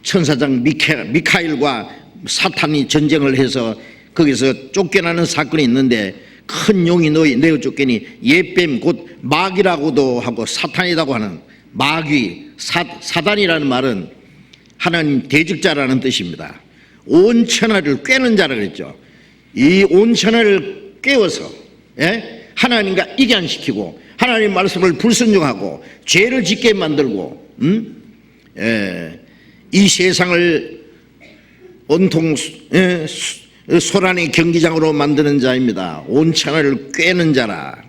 천사장 미카엘과 사탄이 전쟁을 해서 거기서 쫓겨나는 사건이 있는데, 큰 용이 내어 쫓기니 옛뱀 곧 마귀라고도 하고 사탄이라고 하는, 마귀, 사단이라는 말은 하나님 대적자라는 뜻입니다. 온 천하를 꿰는 자라 그랬죠. 이 온 천하를 깨워서 하나님과 이견시키고 하나님 말씀을 불순종하고 죄를 짓게 만들고 이 세상을 온통 소란의 경기장으로 만드는 자입니다. 온 천하를 꿰는 자라.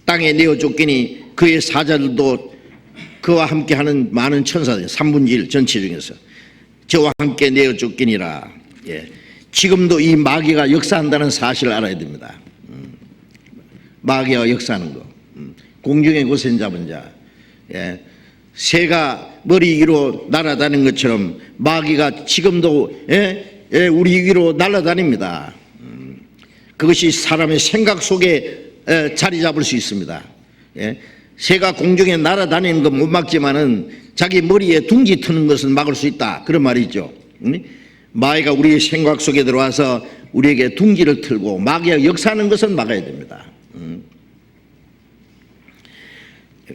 땅에 내어 쫓기니 그의 사자들도 그와 함께하는 많은 천사들, 3분의 1 전체 중에서 저와 함께 내어 쫓기니라. 지금도 이 마귀가 역사한다는 사실을 알아야 됩니다. 마귀가 역사하는 거. 공중의 고센 잡은 자. 새가 머리 위로 날아다니는 것처럼 마귀가 지금도 우리 위로 날아다닙니다. 그것이 사람의 생각 속에 자리 잡을 수 있습니다. 새가 공중에 날아다니는 건 못 막지만은 자기 머리에 둥지 트는 것은 막을 수 있다, 그런 말이죠. 마귀가 우리의 생각 속에 들어와서 우리에게 둥지를 틀고 마귀가 역사하는 것은 막아야 됩니다.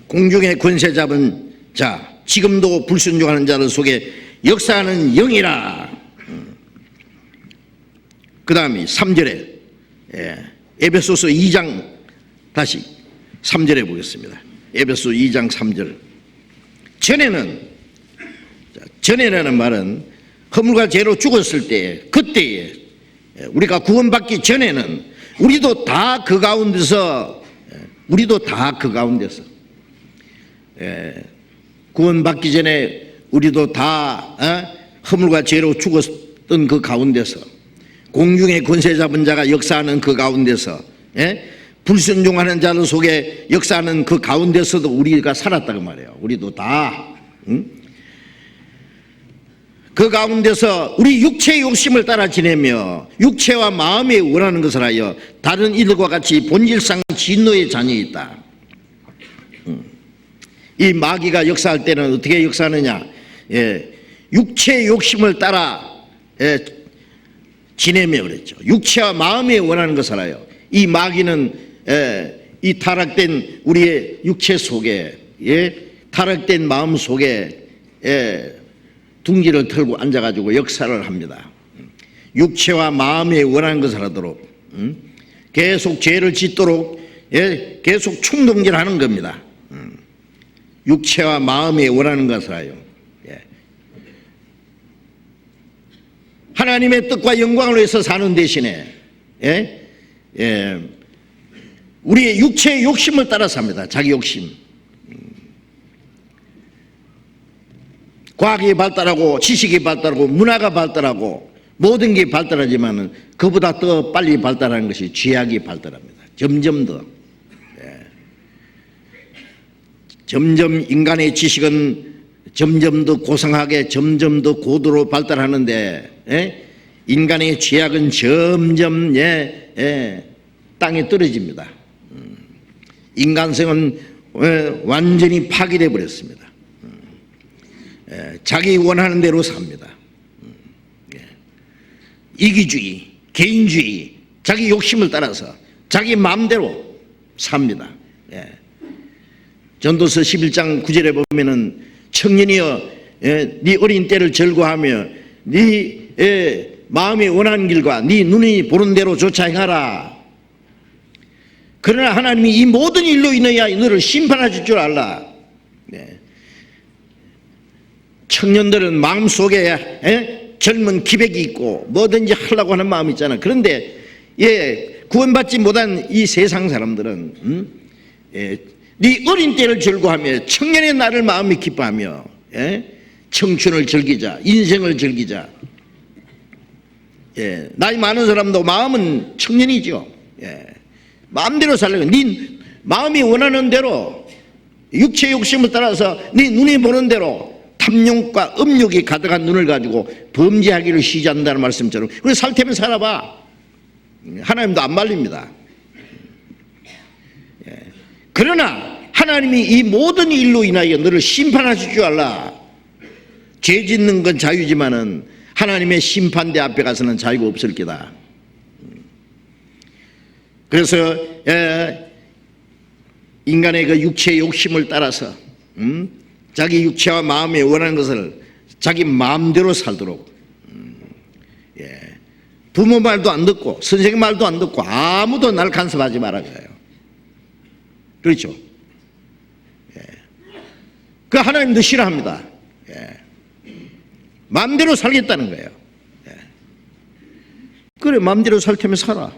공중의 권세 잡은 자, 지금도 불순종하는 자들 속에 역사하는 영이라. 그 다음에 3절에 에베소서 2장 다시 3절에 보겠습니다. 에베소 2장 3절. 전에라는 말은 허물과 죄로 죽었을 때, 그때에 우리가 구원받기 전에는 우리도 다 그 가운데서 구원받기 전에 우리도 다 허물과 죄로 죽었던 그 가운데서, 공중의 권세 잡은 자가 역사하는 그 가운데서, 불순종하는 자들 속에 역사하는 그 가운데서도 우리가 살았다고 말해요. 우리도 다 그 가운데서 우리 육체의 욕심을 따라 지내며 육체와 마음에 원하는 것을 하여 다른 이들과 같이 본질상 진노의 자녀이다. 이 마귀가 역사할 때는 어떻게 역사하느냐? 육체의 욕심을 따라 지내며 그랬죠. 육체와 마음에 원하는 것을 하여. 이 마귀는 이 타락된 우리의 육체 속에, 타락된 마음 속에 둥지를 털고 앉아가지고 역사를 합니다. 육체와 마음에 원하는 것을 하도록, 계속 죄를 짓도록, 계속 충동질하는 겁니다. 육체와 마음에 원하는 것을 하여 하나님의 뜻과 영광을 위해서 사는 대신에 우리의 육체의 욕심을 따라 삽니다. 자기 욕심. 과학이 발달하고 지식이 발달하고 문화가 발달하고 모든 게 발달하지만은 그보다 더 빨리 발달하는 것이 죄악이 발달합니다. 점점 더. 점점 인간의 지식은 점점 더 고상하게, 점점 더 고도로 발달하는데 인간의 죄악은 점점 땅에 떨어집니다. 인간성은 완전히 파괴되어 버렸습니다. 자기 원하는 대로 삽니다. 이기주의, 개인주의, 자기 욕심을 따라서 자기 마음대로 삽니다. 전도서 11장 9절에 보면은 청년이여 네 어린 때를 즐거워하며 네 마음에 원하는 길과 네 눈이 보는 대로 조차 행하라. 그러나 하나님이 이 모든 일로 인하여 너를 심판하실 줄 알라. 청년들은 마음속에 젊은 기백이 있고 뭐든지 하려고 하는 마음이 있잖아. 그런데 구원받지 못한 이 세상 사람들은 네 어린 때를 즐거워하며 청년의 날을 마음이 기뻐하며 청춘을 즐기자, 인생을 즐기자. 예, 나이 많은 사람도 마음은 청년이죠. 예, 마음대로 살려고. 네 마음이 원하는 대로, 육체 욕심을 따라서 네 눈이 보는 대로 탐욕과 음욕이 가득한 눈을 가지고 범죄하기를 시작한다는 말씀처럼 그래 살 테면 살아봐. 하나님도 안 말립니다. 예. 그러나 하나님이 이 모든 일로 인하여 너를 심판하실 줄 알라. 죄 짓는 건 자유지만은 하나님의 심판대 앞에 가서는 자유가 없을 게다. 그래서 인간의 그 육체의 욕심을 따라서 자기 육체와 마음이 원하는 것을 자기 마음대로 살도록 부모 말도 안 듣고 선생님 말도 안 듣고 아무도 날 간섭하지 말아줘요. 그렇죠? 그 하나님도 싫어합니다. 마음대로 살겠다는 거예요. 그래 마음대로 살 테면 살아.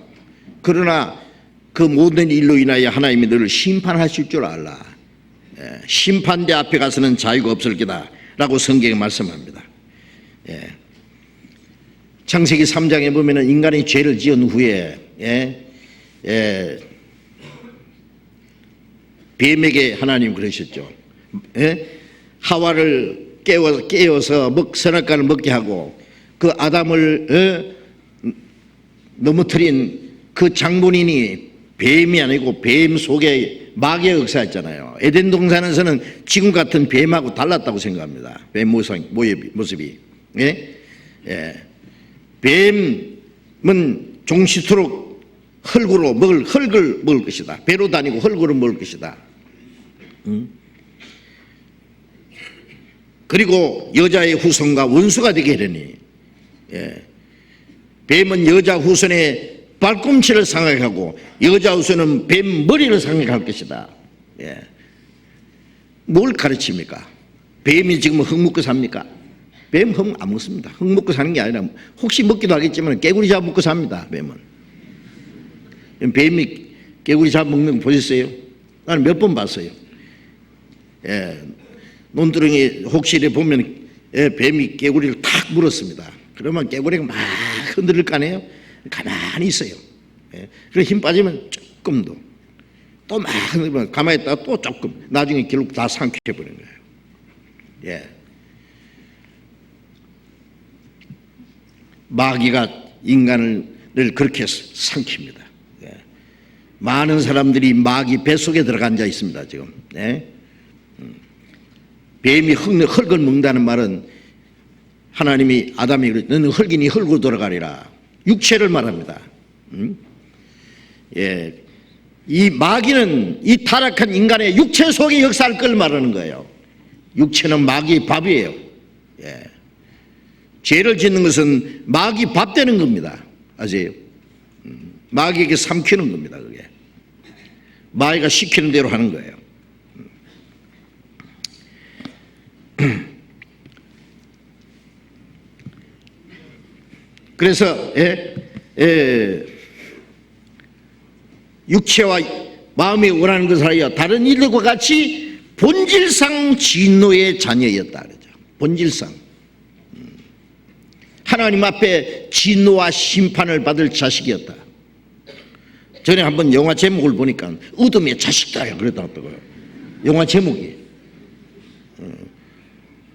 그러나 그 모든 일로 인하여 하나님이 너를 심판하실 줄 알라. 심판대 앞에 가서는 자유가 없을 게다 라고 성경에 말씀합니다. 창세기 3장에 보면은 인간이 죄를 지은 후에 뱀에게 하나님 그러셨죠. 하와를 깨워서 선악과를 먹게 하고 그 아담을 넘어뜨린 그 장본인이 뱀이 아니고 뱀 속에 마귀의 역사였잖아요. 에덴 동산에서는 지금 같은 뱀하고 달랐다고 생각합니다. 뱀 모습이. 뱀은 종시토록 흙을 먹을 것이다. 배로 다니고 흙으로 먹을 것이다. 그리고 여자의 후손과 원수가 되게 하려니 뱀은 여자 후손의 발꿈치를 생각하고 여자 후손은 뱀 머리를 생각할 것이다. 뭘 가르칩니까? 뱀이 지금 흙 먹고 삽니까? 뱀 흙 안 먹습니다. 흙 먹고 사는 게 아니라 혹시 먹기도 하겠지만 깨구리 잡아 먹고 삽니다. 뱀은. 뱀이 깨구리 잡아 먹는 거 보셨어요? 나는 몇 번 봤어요. 논두렁이 혹시를 보면 뱀이 깨구리를 탁 물었습니다. 그러면 깨구리가 막 흔들릴 거 아니에요? 가만히 있어요. 그래서 힘 빠지면 조금 더 또 막 흔들면 가만히 있다가 또 조금 나중에 결국 다 삼켜버리는 거예요. 마귀가 인간을 그렇게 삼킵니다. 많은 사람들이 마귀 뱃속에 들어가 앉아 있습니다. 지금. 뱀이 흙을 먹는다는 말은 하나님이 아담이 그랬죠. 너는 흙이니 흙으로 돌아가리라. 육체를 말합니다. 이 마귀는 이 타락한 인간의 육체 속에 역사할 걸 말하는 거예요. 육체는 마귀의 밥이에요. 죄를 짓는 것은 마귀 밥 되는 겁니다. 아세요? 마귀에게 삼키는 겁니다. 그게 마귀가 시키는 대로 하는 거예요. 그래서 육체와 마음이 원하는 것을 하여 다른 이들과 같이 본질상 진노의 자녀였다 그러죠. 본질상 하나님 앞에 진노와 심판을 받을 자식이었다. 전에 한번 영화 제목을 보니까 어둠의 자식다 그랬다고요. 영화 제목이.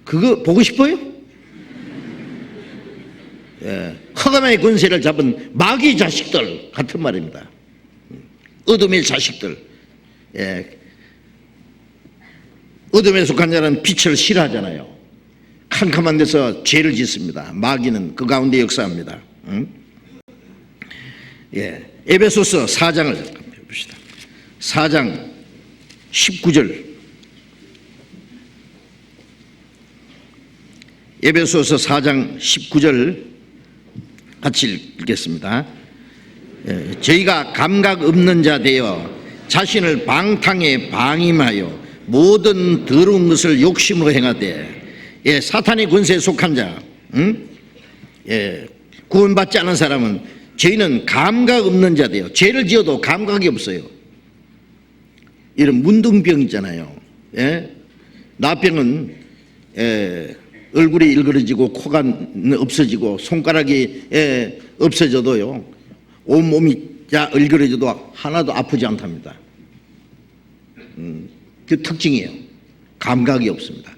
그거 보고 싶어요? 허감의 권세를 잡은 마귀 자식들 같은 말입니다. 어둠의 자식들. 어둠에 속한 자는 빛을 싫어하잖아요. 캄캄한 데서 죄를 짓습니다. 마귀는 그 가운데 역사합니다. 에베소서 4장을 봅시다. 4장 19절. 에베소서 4장 19절 같이 읽겠습니다. 저희가 감각 없는 자 되어 자신을 방탕에 방임하여 모든 더러운 것을 욕심으로 행하되 사탄의 권세에 속한 자, 구원받지 않은 사람은 저희는 감각 없는 자 되어 죄를 지어도 감각이 없어요. 이런 문둥병 있잖아요. 나병은 얼굴이 일그러지고 코가 없어지고 손가락이 없어져도요, 온몸이 일그러져도 하나도 아프지 않답니다. 그 특징이에요. 감각이 없습니다.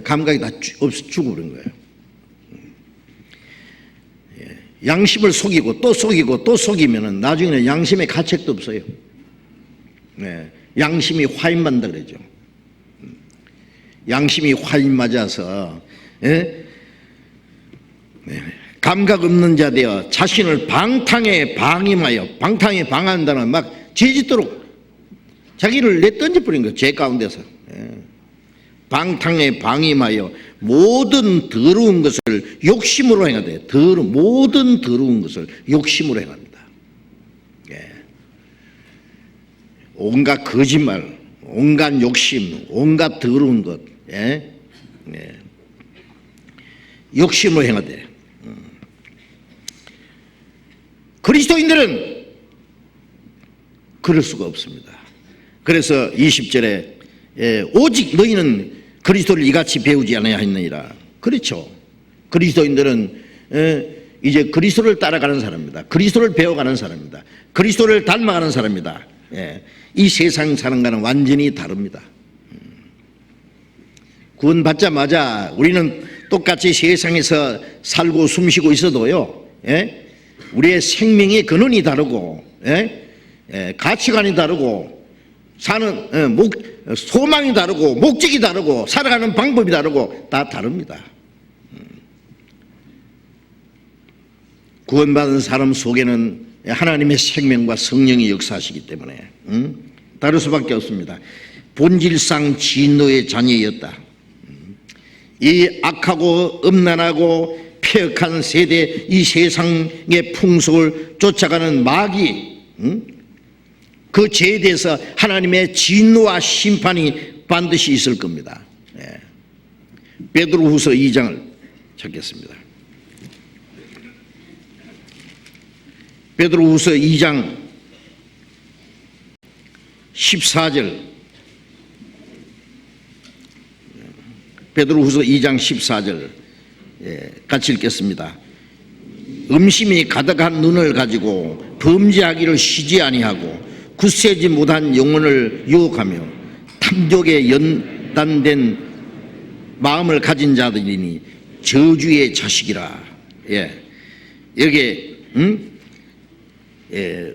감각이 다 없어 죽어버린 거예요. 양심을 속이고 또 속이고 또 속이면은 나중에는 양심의 가책도 없어요. 양심이 화인 맞는다 그러죠. 양심이 화인 맞아서 감각 없는 자 되어 자신을 방탕에 방임하여, 방탕에 방한다는 막 죄짓도록 자기를 내던져 버린 거예요. 죄 가운데서. 방탕에 방임하여 모든 더러운 것을 욕심으로 행하되, 모든 더러운 것을 욕심으로 행합니다. 온갖 거짓말, 온갖 욕심, 온갖 더러운 것, 욕심으로 행하되. 그리스도인들은 그럴 수가 없습니다. 그래서 20절에 오직 너희는 그리스도를 이같이 배우지 않아야 했느니라. 그렇죠. 그리스도인들은 이제 그리스도를 따라가는 사람입니다. 그리스도를 배워가는 사람입니다. 그리스도를 닮아가는 사람입니다. 이 세상 사람과는 완전히 다릅니다. 구원받자마자 우리는 똑같이 세상에서 살고 숨쉬고 있어도요, 우리의 생명의 근원이 다르고, 가치관이 다르고, 사는 소망이 다르고, 목적이 다르고, 살아가는 방법이 다르고, 다 다릅니다. 구원받은 사람 속에는 하나님의 생명과 성령이 역사하시기 때문에 다를 수밖에 없습니다. 본질상 진노의 자녀였다. 이 악하고 음란하고 폐역한 세대, 이 세상의 풍속을 쫓아가는 마귀, 그 죄에 대해서 하나님의 진노와 심판이 반드시 있을 겁니다. 베드로후서 2장을 찾겠습니다. 베드로후서 2장 14절, 베드로후서 2장 14절 같이 읽겠습니다. 음심이 가득한 눈을 가지고 범죄하기를 쉬지 아니하고 굳세지 못한 영혼을 유혹하며 탐욕에 연단된 마음을 가진 자들이니 저주의 자식이라. 여기에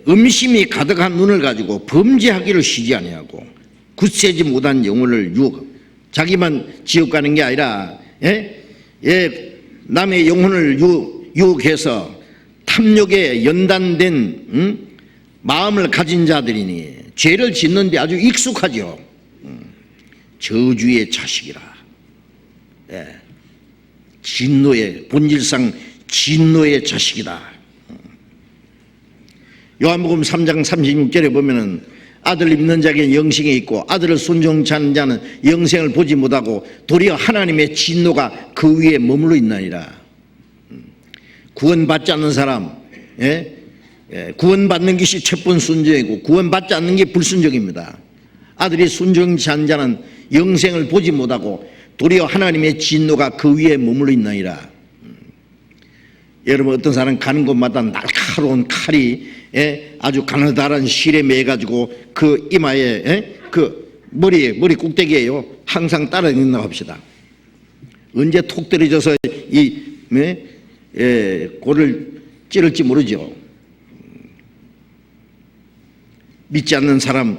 음심이 가득한 눈을 가지고 범죄하기를 쉬지 아니하고 굳세지 못한 영혼을 유혹, 자기만 지옥 가는 게 아니라 남의 영혼을 유혹해서 탐욕에 연단된 마음을 가진 자들이니 죄를 짓는데 아주 익숙하죠. 저주의 자식이라. 진노의, 본질상 진노의 자식이다. 요한복음 3장 36절에 보면은 아들 입는 자에게 영생이 있고 아들을 순종치 않는 자는 영생을 보지 못하고 도리어 하나님의 진노가 그 위에 머물러 있나니라. 구원받지 않는 사람, 구원받는 것이 첫번 순종이고 구원받지 않는 게 불순종입니다. 아들이 순종치 않는 자는 영생을 보지 못하고 도리어 하나님의 진노가 그 위에 머물러 있나니라. 여러분, 어떤 사람 가는 곳마다 날카로운 칼이 아주 가느다란 실에 매가지고 그 이마에 그 머리 꼭대기에요 항상 따라 있는다고 합시다. 언제 톡 떨어져서 이 골을 찌를지 모르죠. 믿지 않는 사람,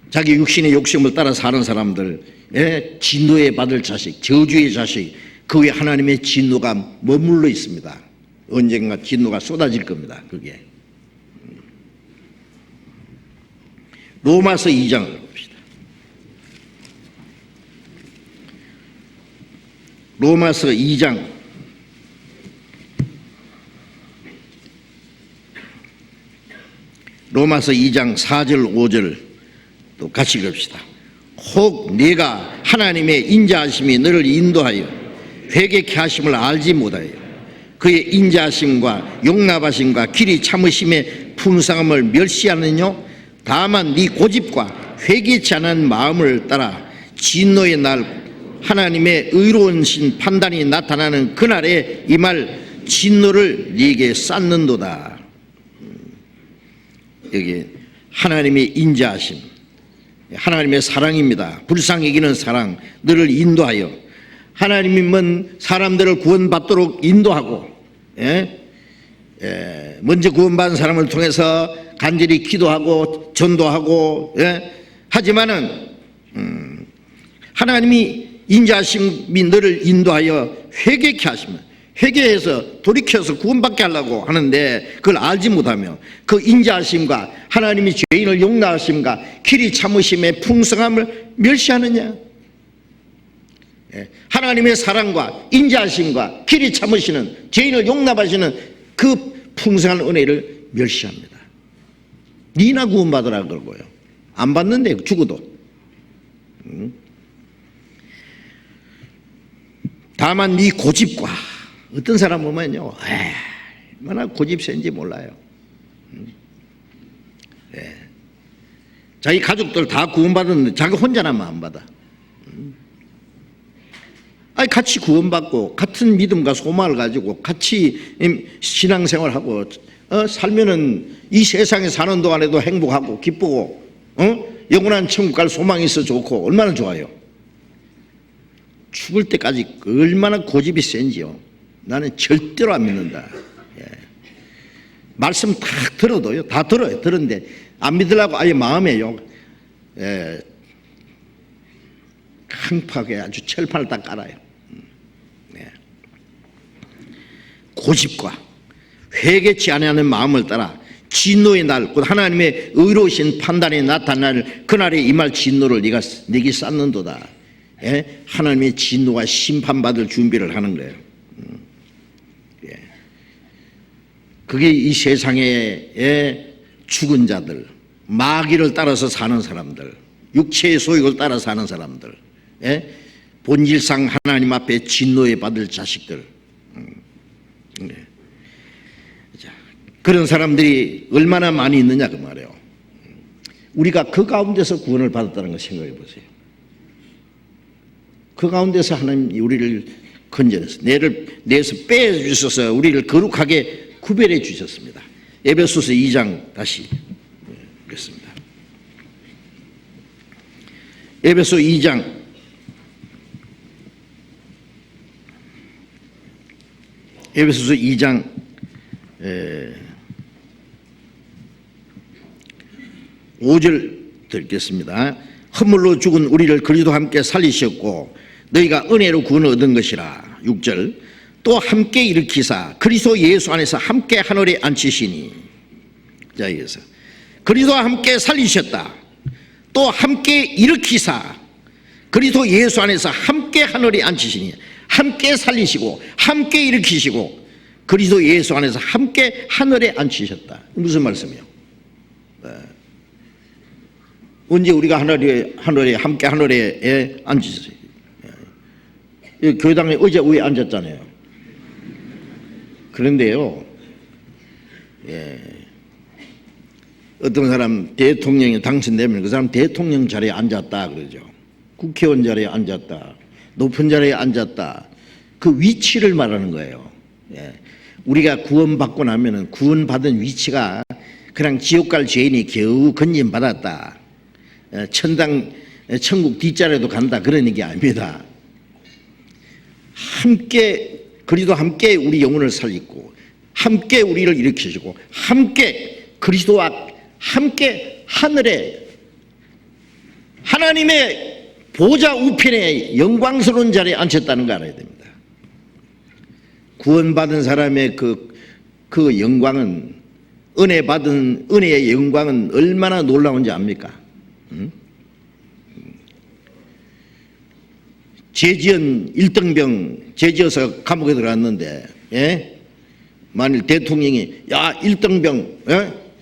자기 육신의 욕심을 따라 사는 사람들, 진노에 받을 자식, 저주의 자식, 그 위에 하나님의 진노가 머물러 있습니다. 언젠가 진노가 쏟아질 겁니다. 그게 로마서 2장을 봅시다. 로마서 2장 4절 5절 또 같이 읽읍시다. 혹 네가 하나님의 인자하심이 너를 인도하여 회개케 하심을 알지 못하여 그의 인자하심과 용납하심과 길이 참으심의 풍성함을 멸시하느뇨. 다만 네 고집과 회개치 않은 마음을 따라 진노의 날 하나님의 의로우신 판단이 나타나는 그날에 임할 진노를 네게 쌓는도다. 여기 하나님의 인자하심, 하나님의 사랑입니다. 불쌍히 여기는 사랑, 너를 인도하여 하나님은 사람들을 구원받도록 인도하고, 먼저 구원받은 사람을 통해서 간절히 기도하고 전도하고, 하지만은 하나님이 인자하심이 너를 인도하여 회개케 하시면, 회개해서 돌이켜서 구원받게 하려고 하는데 그걸 알지 못하며 그 인자하심과 하나님이 죄인을 용납하심과 길이 참으심의 풍성함을 멸시하느냐? 하나님의 사랑과 인자하심과 길이 참으시는, 죄인을 용납하시는 그 풍성한 은혜를 멸시합니다. 니나 구원받으라 그러고요. 안 받는데 죽어도. 다만 네 고집과, 어떤 사람 보면요, 얼마나 고집 센지 몰라요. 자기 가족들 다 구원받았는데 자기 혼자나만 안 받아. 아니, 같이 구원받고 같은 믿음과 소망을 가지고 같이 신앙생활하고 살면은 이 세상에 사는 동안에도 행복하고 기쁘고 영원한 천국 갈 소망이 있어 좋고 얼마나 좋아요. 죽을 때까지 얼마나 고집이 센지요. 나는 절대로 안 믿는다. 말씀 다 들어도요, 다 들어요. 들었는데 안 믿으려고 아예 마음에요, 강팍에 아주 철판을 딱 깔아요. 고집과 회개치 아니하는 마음을 따라 진노의 날, 곧 하나님의 의로우신 판단이 나타날 그날에 임할 진노를 네게 쌓는도다. 하나님의 진노가 심판받을 준비를 하는 거예요. 그게 이 세상의 죽은 자들, 마귀를 따라서 사는 사람들, 육체의 소욕을 따라 사는 사람들, 본질상 하나님 앞에 진노에 받을 자식들, 그런 사람들이 얼마나 많이 있느냐 그 말이에요. 우리가 그 가운데서 구원을 받았다는 걸 생각해 보세요. 그 가운데서 하나님이 우리를 건져내서 내에서 빼주셔서 우리를 거룩하게 구별해 주셨습니다. 에베소서 2장 다시 보겠습니다. 에베소 2장 5절 읽겠습니다. 허물로 죽은 우리를 그리스도와 함께 살리셨고 너희가 은혜로 구원을 얻은 것이라. 6절 또 함께 일으키사 그리스도 예수 안에서 함께 하늘에 앉히시니. 자, 여기서 그리스도와 함께 살리셨다. 또 함께 일으키사 그리스도 예수 안에서 함께 하늘에 앉히시니. 함께 살리시고 함께 일으키시고 그리스도 예수 안에서 함께 하늘에 앉히셨다. 무슨 말씀이요? 언제 우리가 하늘에 함께 하늘에 앉으셨어요? 교회당에 어제 위에 앉았잖아요. 그런데요, 어떤 사람 대통령이 당선되면 그 사람 대통령 자리에 앉았다 그러죠. 국회의원 자리에 앉았다, 높은 자리에 앉았다. 그 위치를 말하는 거예요. 우리가 구원받고 나면은 구원받은 위치가 그냥 지옥 갈 죄인이 겨우 건진받았다, 천국 뒷자리에도 간다, 그런 얘기 아닙니다. 함께 그리스도 함께 우리 영혼을 살리고 함께 우리를 일으키시고 함께 그리스도와 함께 하늘에 하나님의 보좌 우편에 영광스러운 자리에 앉혔다는 거 알아야 됩니다. 구원받은 사람의 그 영광은, 은혜의 영광은 얼마나 놀라운지 압니까? 재지은 1등병 재지어서 감옥에 들어갔는데, 만일 대통령이 야 1등병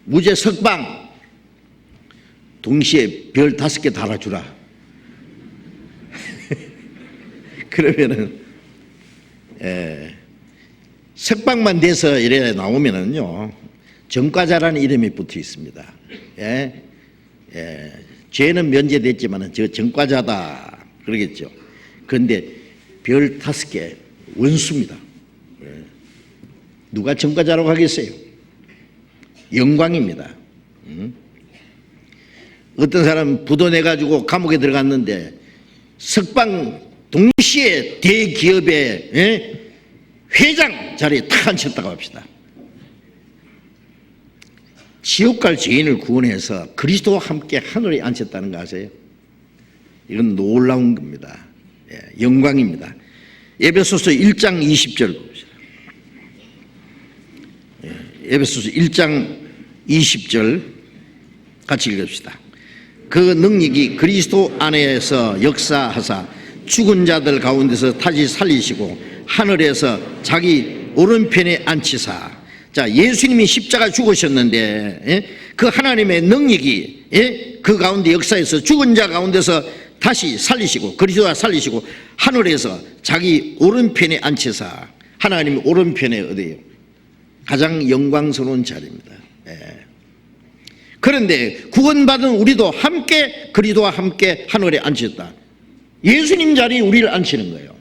무죄 석방, 동시에 별 5개 달아주라. 그러면은 석방만 돼서 이래 나오면은요, 정과자라는 이름이 붙어 있습니다. 죄는 면제됐지만 저 전과자다 그러겠죠. 그런데 별 5개 원수입니다. 누가 전과자라고 하겠어요? 영광입니다. 어떤 사람 부도 내가지고 감옥에 들어갔는데 석방 동시에 대기업의 회장 자리에 탁 앉혔다고 합시다. 지옥 갈 죄인을 구원해서 그리스도와 함께 하늘에 앉혔다는 거 아세요? 이건 놀라운 겁니다. 영광입니다. 에베소서 1장 20절 봅시다. 에베소서 1장 20절 같이 읽읍시다. 그 능력이 그리스도 안에서 역사하사 죽은 자들 가운데서 다시 살리시고 하늘에서 자기 오른편에 앉히사. 자, 예수님이 십자가 죽으셨는데 그 하나님의 능력이 그 가운데 역사에서 죽은 자 가운데서 다시 살리시고 그리스도가 살리시고 하늘에서 자기 오른편에 앉히사. 하나님 오른편에 어디예요? 가장 영광스러운 자리입니다. 그런데 구원받은 우리도 함께 그리스도와 함께 하늘에 앉혔다. 예수님 자리에 우리를 앉히는 거예요.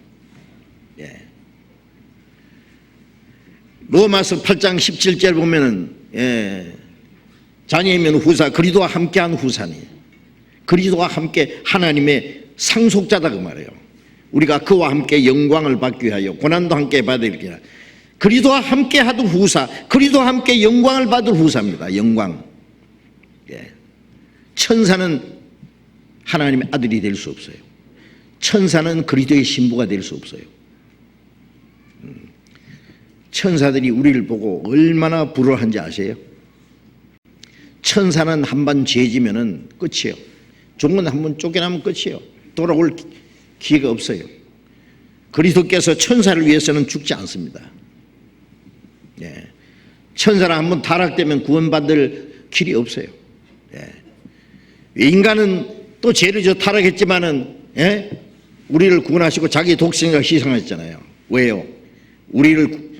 로마서 8장 17절 보면은 자녀이면 후사, 그리스도와 함께한 후사니 그리스도와 함께 하나님의 상속자다 그 말이에요. 우리가 그와 함께 영광을 받기 위하여 고난도 함께 받을 기라. 그리스도와 함께 하던 후사, 그리스도와 함께 영광을 받을 후사입니다. 영광. 천사는 하나님의 아들이 될 수 없어요. 천사는 그리스도의 신부가 될 수 없어요. 천사들이 우리를 보고 얼마나 부러워한지 아세요? 천사는 한 번 죄지면은 끝이에요. 종은 한 번 쫓겨나면 끝이에요. 돌아올 기회가 없어요. 그리스도께서 천사를 위해서는 죽지 않습니다. 천사는 한 번 타락되면 구원받을 길이 없어요. 인간은 또 죄를 져 타락했지만은 우리를 구원하시고 자기 독생을 희생하셨잖아요. 왜요? 우리를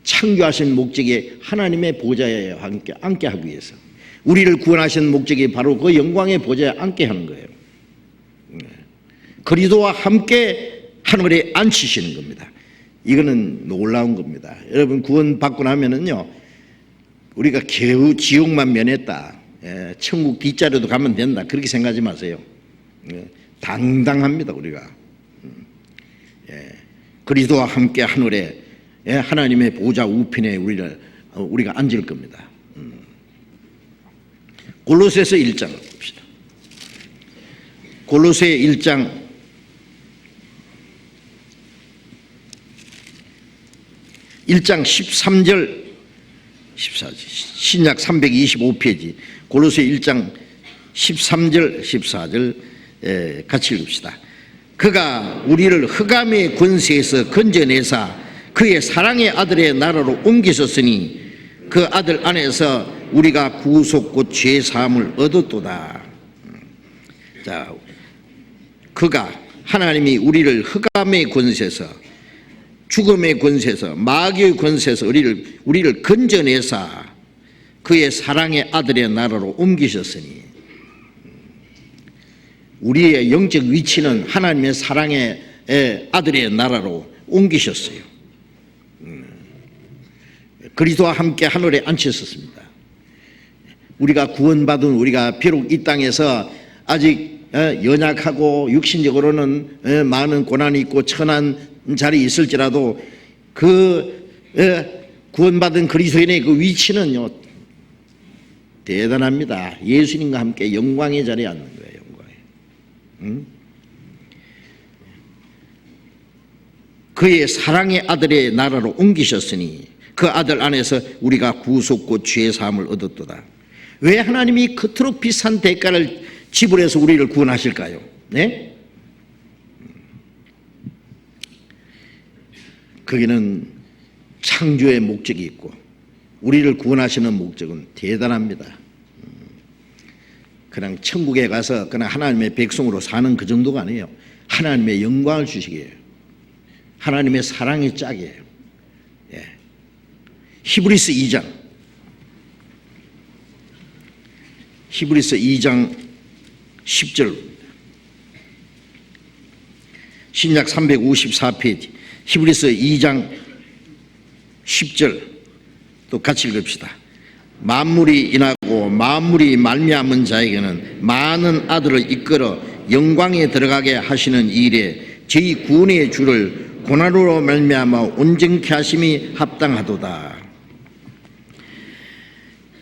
창조하신 목적이 하나님의 보좌에 함께 앉게 하기 위해서. 우리를 구원하신 목적이 바로 그 영광의 보좌에 앉게 하는 거예요. 그리스도와 함께 하늘에 앉히시는 겁니다. 이거는 놀라운 겁니다. 여러분 구원받고 나면은요, 우리가 겨우 지옥만 면했다, 천국 뒷자리도 가면 된다, 그렇게 생각하지 마세요. 당당합니다. 우리가 그리스도와 함께 하늘에 하나님의 보좌 우편에 우리가 앉을 겁니다. 골로새서 1장 봅시다. 골로새 1장 13절 14절 신약 325페이지 골로새 1장 13절 14절 같이 읽읍시다. 그가 우리를 흑암의 권세에서 건져내사 그의 사랑의 아들의 나라로 옮기셨으니 그 아들 안에서 우리가 구속 곧 죄 사함을 얻었도다. 자, 그가 하나님이 우리를 흑암의 권세에서 죽음의 권세에서 마귀의 권세에서 우리를 건져내사 그의 사랑의 아들의 나라로 옮기셨으니 우리의 영적 위치는 하나님의 사랑의 아들의 나라로 옮기셨어요. 그리스도와 함께 하늘에 앉히셨습니다. 우리가 구원받은 우리가 비록 이 땅에서 아직 연약하고 육신적으로는 많은 고난이 있고 천한 자리 있을지라도 그 구원받은 그리스도인의 그 위치는요 대단합니다. 예수님과 함께 영광의 자리에 앉는 거예요. 영광에. 그의 사랑의 아들의 나라로 옮기셨으니 그 아들 안에서 우리가 구속 곧 죄 사함을 얻었도다. 왜 하나님이 그토록 비싼 대가를 지불해서 우리를 구원하실까요? 네? 거기는 창조의 목적이 있고 우리를 구원하시는 목적은 대단합니다. 그냥 천국에 가서 그냥 하나님의 백성으로 사는 그 정도가 아니에요. 하나님의 영광을 주시기에요. 하나님의 사랑의 짝이에요. 히브리서 2장 10절 신약 354페이지 히브리서 2장 10절 또 같이 읽읍시다. 만물이 인하고 만물이 말미암은 자에게는 많은 아들을 이끌어 영광에 들어가게 하시는 일에 저희 구원의 주를 고난으로 말미암아 온전케 하심이 합당하도다.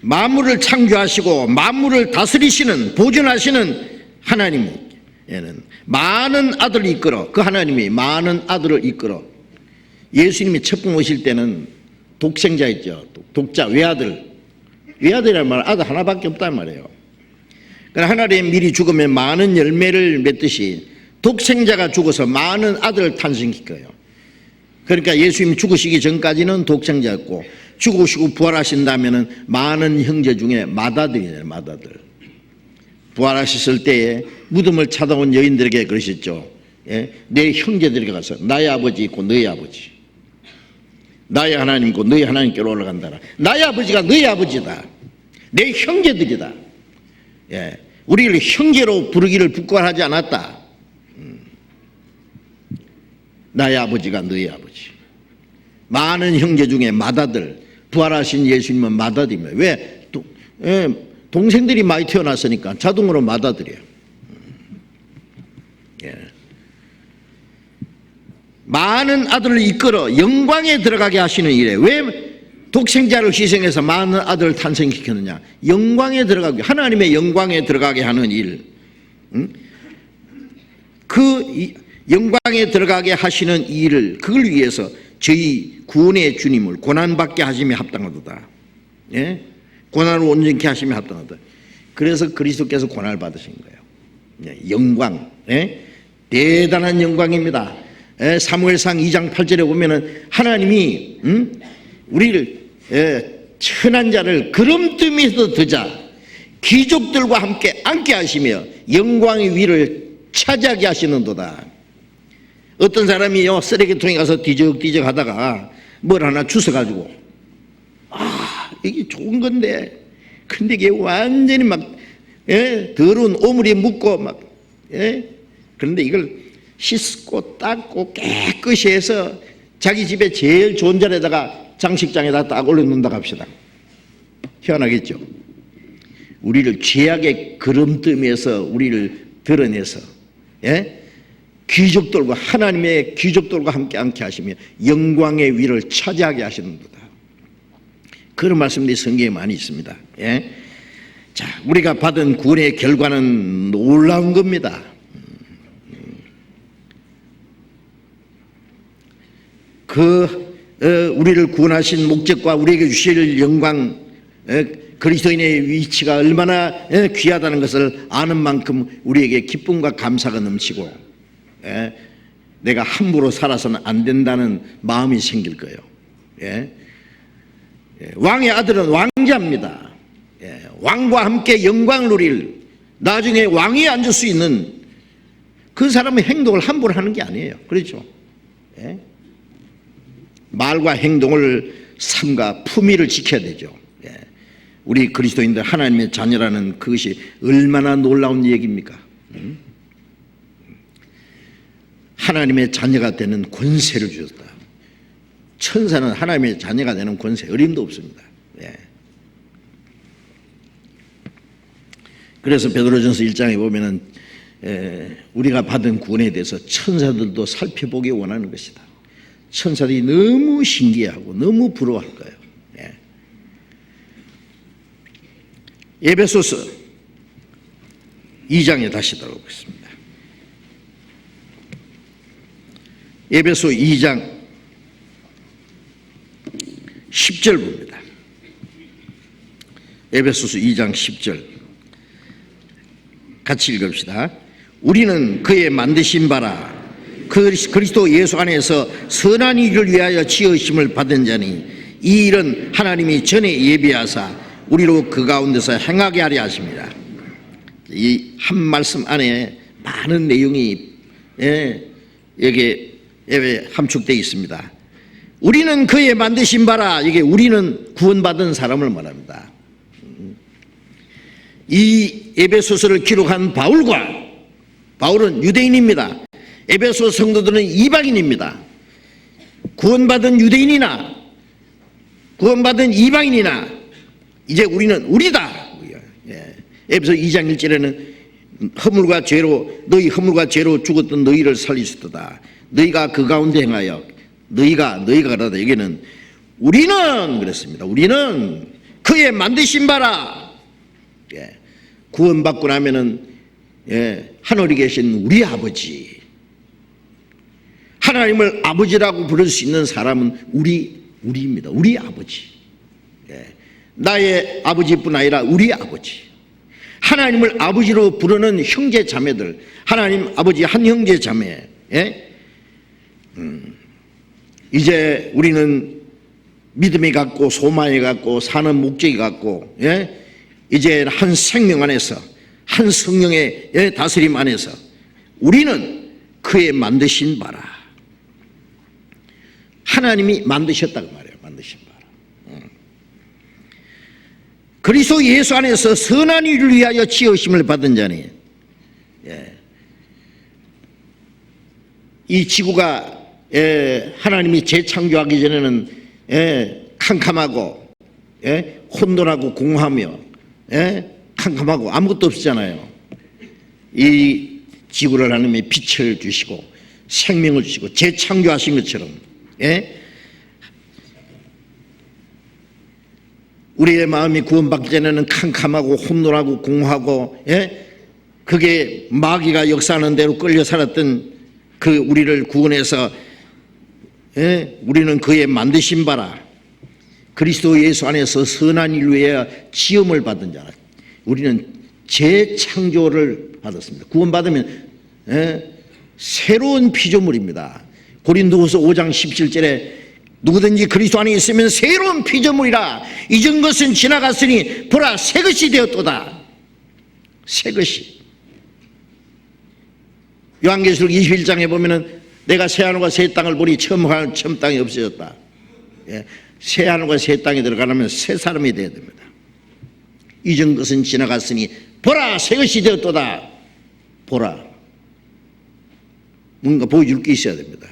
만물을 창조하시고 만물을 다스리시는 보존하시는 하나님에는 많은 아들을 이끌어, 그 하나님이 많은 아들을 이끌어, 예수님이 첫번 오실 때는 독생자였죠. 독자, 외아들이란 말은 아들 하나밖에 없단 말이에요. 그러나 하나님 미리 죽으면 많은 열매를 맺듯이 독생자가 죽어서 많은 아들을 탄생시켜요. 그러니까 예수님이 죽으시기 전까지는 독생자였고 죽으시고 부활하신다면 많은 형제 중에 맏아들이에요. 맏아들. 부활하셨을 때에 무덤을 찾아온 여인들에게 그러셨죠. 예? 내 형제들에게 가서 나의 아버지 있고 너의 아버지, 나의 하나님 있고 너의 하나님께로 올라간다라. 나의 아버지가 너의 아버지다. 내 형제들이다. 예. 우리를 형제로 부르기를 부끄러워하지 않았다. 나의 아버지가 너의 아버지. 많은 형제 중에 맏아들, 부활하신 예수님은 맏아들입니다. 왜? 동생들이 많이 태어났으니까 자동으로 맏아들이에요. 예. 많은 아들을 이끌어 영광에 들어가게 하시는 일에, 왜 독생자를 희생해서 많은 아들을 탄생시켰느냐? 영광에 들어가게, 하나님의 영광에 들어가게 하는 일. 그 영광에 들어가게 하시는 일을, 그걸 위해서 저희 구원의 주님을 고난받게 하심이 합당하도다. 예? 고난을 온전케 하심이 합당하다. 그래서 그리스도께서 고난을 받으신 거예요. 예? 영광, 예? 대단한 영광입니다. 예? 사무엘상 2장 8절에 보면은 하나님이 우리를 천한 자를 구름뜸에서 드자 귀족들과 함께 앉게 하시며 영광의 위를 차지하게 하시는도다. 어떤 사람이요 쓰레기통에 가서 뒤적뒤적 하다가 뭘 하나 주워가지고 이게 좋은 건데 근데 이게 완전히 막 더러운 오물이 묻고 막 그런데 이걸 씻고 닦고 깨끗이 해서 자기 집에 제일 좋은 자리에다가 장식장에다 딱 올려놓는다고 합시다. 희한하겠죠. 우리를 죄악의 구름뜸에서 우리를 드러내서 귀족들과 하나님의 귀족들과 함께 앉게 하시며 영광의 위를 차지하게 하시는도다. 그런 말씀들이 성경에 많이 있습니다. 자, 우리가 받은 구원의 결과는 놀라운 겁니다. 우리를 구원하신 목적과 우리에게 주실 영광, 그리스도인의 위치가 얼마나 귀하다는 것을 아는 만큼 우리에게 기쁨과 감사가 넘치고 내가 함부로 살아서는 안 된다는 마음이 생길 거예요. 왕의 아들은 왕자입니다. 왕과 함께 영광을 누릴, 나중에 왕위에 앉을 수 있는 그 사람의 행동을 함부로 하는 게 아니에요. 그렇죠? 말과 행동을 삼가 품위를 지켜야 되죠. 우리 그리스도인들 하나님의 자녀라는 그것이 얼마나 놀라운 얘기입니까? 하나님의 자녀가 되는 권세를 주셨다. 천사는 하나님의 자녀가 되는 권세 어림도 없습니다. 그래서 베드로전서 1장에 보면은 우리가 받은 구원에 대해서 천사들도 살펴보기 원하는 것이다. 천사들이 너무 신기해하고 너무 부러워할 거예요. 에베소서 2장에 다시 들어보겠습니다. 에베소 2장 10절 봅니다. 에베소서 2장 10절 같이 읽읍시다. 우리는 그의 만드신 바라 그리스도 예수 안에서 선한 일을 위하여 지으심을 받은 자니 이 일은 하나님이 전에 예비하사 우리로 그 가운데서 행하게 하려 하십니다. 이 한 말씀 안에 많은 내용이 여기에 함축되어 있습니다. 우리는 그의 만드신 바라, 이게 우리는 구원받은 사람을 말합니다. 이 에베소서를 기록한 바울은 유대인입니다. 에베소 성도들은 이방인입니다. 구원받은 유대인이나 구원받은 이방인이나 이제 우리는 우리다. 에베소 2장 1절에는 너희 허물과 죄로 죽었던 너희를 살리셨도다. 너희가 그 가운데 행하여 너희가 그러다. 여기는 우리는 그랬습니다. 우리는 그의 만드신 바라. 구원받고 나면은 하늘에 계신 우리 아버지, 하나님을 아버지라고 부를 수 있는 사람은 우리입니다. 우리 아버지. 나의 아버지뿐 아니라 우리 아버지. 하나님을 아버지로 부르는 형제 자매들, 하나님 아버지 한 형제 자매. 이제 우리는 믿음이 갖고 소망이 갖고 사는 목적이 갖고 이제 한 생명 안에서 한 성령의 다스림 안에서 우리는 그의 만드신 바라. 하나님이 만드셨다고 말해요. 만드신 바라. 그리스도 예수 안에서 선한 일을 위하여 지으심을 받은 자니, 이 지구가 하나님이 재창조하기 전에는 캄캄하고 혼돈하고 공허하며 캄캄하고 아무것도 없었잖아요. 이 지구를 하나님이 빛을 주시고 생명을 주시고 재창조하신 것처럼 우리의 마음이 구원받기 전에는 캄캄하고 혼돈하고 공허하고 그게 마귀가 역사하는 대로 끌려 살았던 그 우리를 구원해서 우리는 그의 만드신 바라. 그리스도 예수 안에서 선한 일을 위하여 지음을 받은 자라. 우리는 재창조를 받았습니다. 구원받으면 새로운 피조물입니다. 고린도후서 5장 17절에 누구든지 그리스도 안에 있으면 새로운 피조물이라. 이전 것은 지나갔으니 보라 새 것이 되었도다. 새 것이. 요한계시록 21장에 보면은 내가 새 하늘과 새 땅을 보니 처음 땅이 없어졌다. 새 하늘과 새 땅에 들어가려면 새 사람이 되어야 됩니다. 이전 것은 지나갔으니 보라 새 것이 되었도다. 보라. 뭔가 보여줄 게 있어야 됩니다.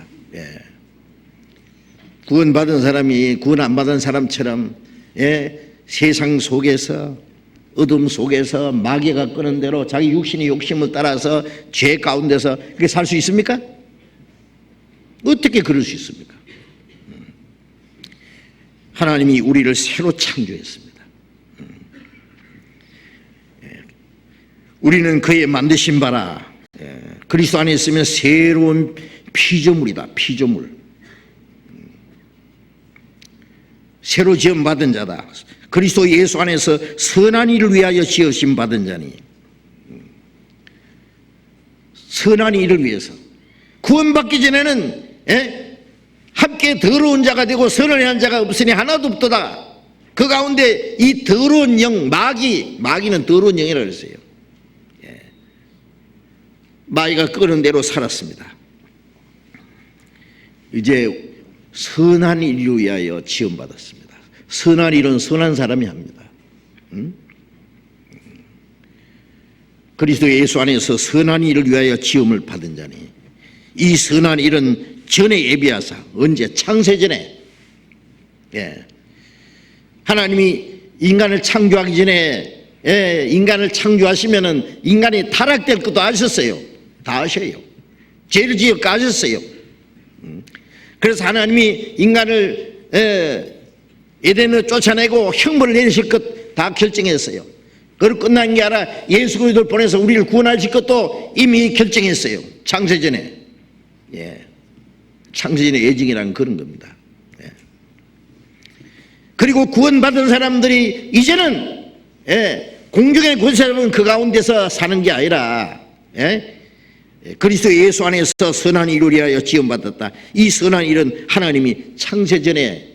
구원받은 사람이 구원 안 받은 사람처럼 세상 속에서 어둠 속에서 마귀가 끄는 대로 자기 육신의 욕심을 따라서 죄 가운데서 그렇게 살 수 있습니까? 어떻게 그럴 수 있습니까? 하나님이 우리를 새로 창조했습니다. 우리는 그의 만드신 바라. 그리스도 안에 있으면 새로운 피조물이다. 피조물. 새로 지음받은 자다. 그리스도 예수 안에서 선한 일을 위하여 지으심 받은 자니. 선한 일을 위해서. 구원받기 전에는 함께 더러운 자가 되고 선한 자가 없으니 하나도 없도다. 그 가운데 이 더러운 영, 마귀는 더러운 영이라고 했어요. 마귀가 끄는 대로 살았습니다. 이제 선한 일을 위하여 지음받았습니다. 선한 일은 선한 사람이 합니다. 그리스도 예수 안에서 선한 일을 위하여 지음을 받은 자니 이 선한 일은 전에 예비하사 언제 창세전에 하나님이 인간을 창조하기 전에 인간을 창조하시면은 인간이 타락될 것도 아셨어요. 다 아셔요. 죄를 지어 까셨어요. 그래서 하나님이 인간을 에덴을 쫓아내고 형벌을 내리실 것 다 결정했어요. 그걸 끝난 게 아니라 예수 그리스도를 보내서 우리를 구원하실 것도 이미 결정했어요. 창세전에. 창세전의 예정이라는 그런 겁니다. 그리고 구원받은 사람들이 이제는 공중의 권세자는 그 가운데서 사는 게 아니라 그리스도 예수 안에서 선한 일을 위하여 지음받았다. 이 선한 일은 하나님이 창세전에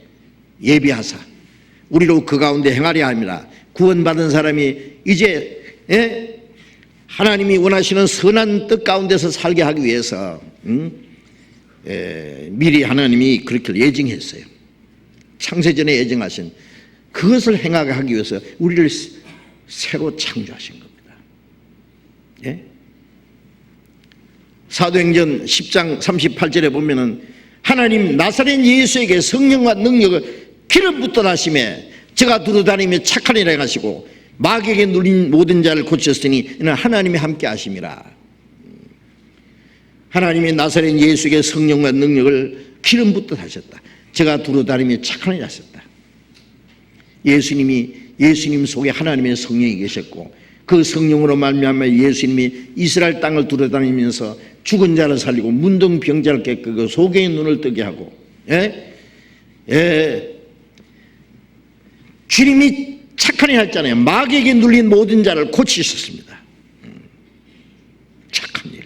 예비하사 우리로 그 가운데 행하려 합니다. 구원받은 사람이 이제 하나님이 원하시는 선한 뜻 가운데서 살게 하기 위해서 미리 하나님이 그렇게 예정했어요. 창세전에 예정하신 그것을 행하게 하기 위해서 우리를 새로 창조하신 겁니다. 예? 사도행전 10장 38절에 보면은 하나님 나사렛 예수에게 성령과 능력을 기름 붓던 하심에 저가 두루다니며 착한 일을 행하시고 마귀에게 눌린 모든 자를 고쳤으니 이는 하나님이 함께 하심이라. 하나님이 나사렛 예수에게 성령과 능력을 기름 붓듯 하셨다. 저가 두루다니며 착한 일을 하셨다. 예수님 속에 하나님의 성령이 계셨고 그 성령으로 말미암아 예수님이 이스라엘 땅을 두루다니면서 죽은 자를 살리고 문둥병자를 깨끗하고 소경의 눈을 뜨게 하고 주님이 착한 일 했잖아요. 마귀에게 눌린 모든 자를 고치셨습니다. 착한 일.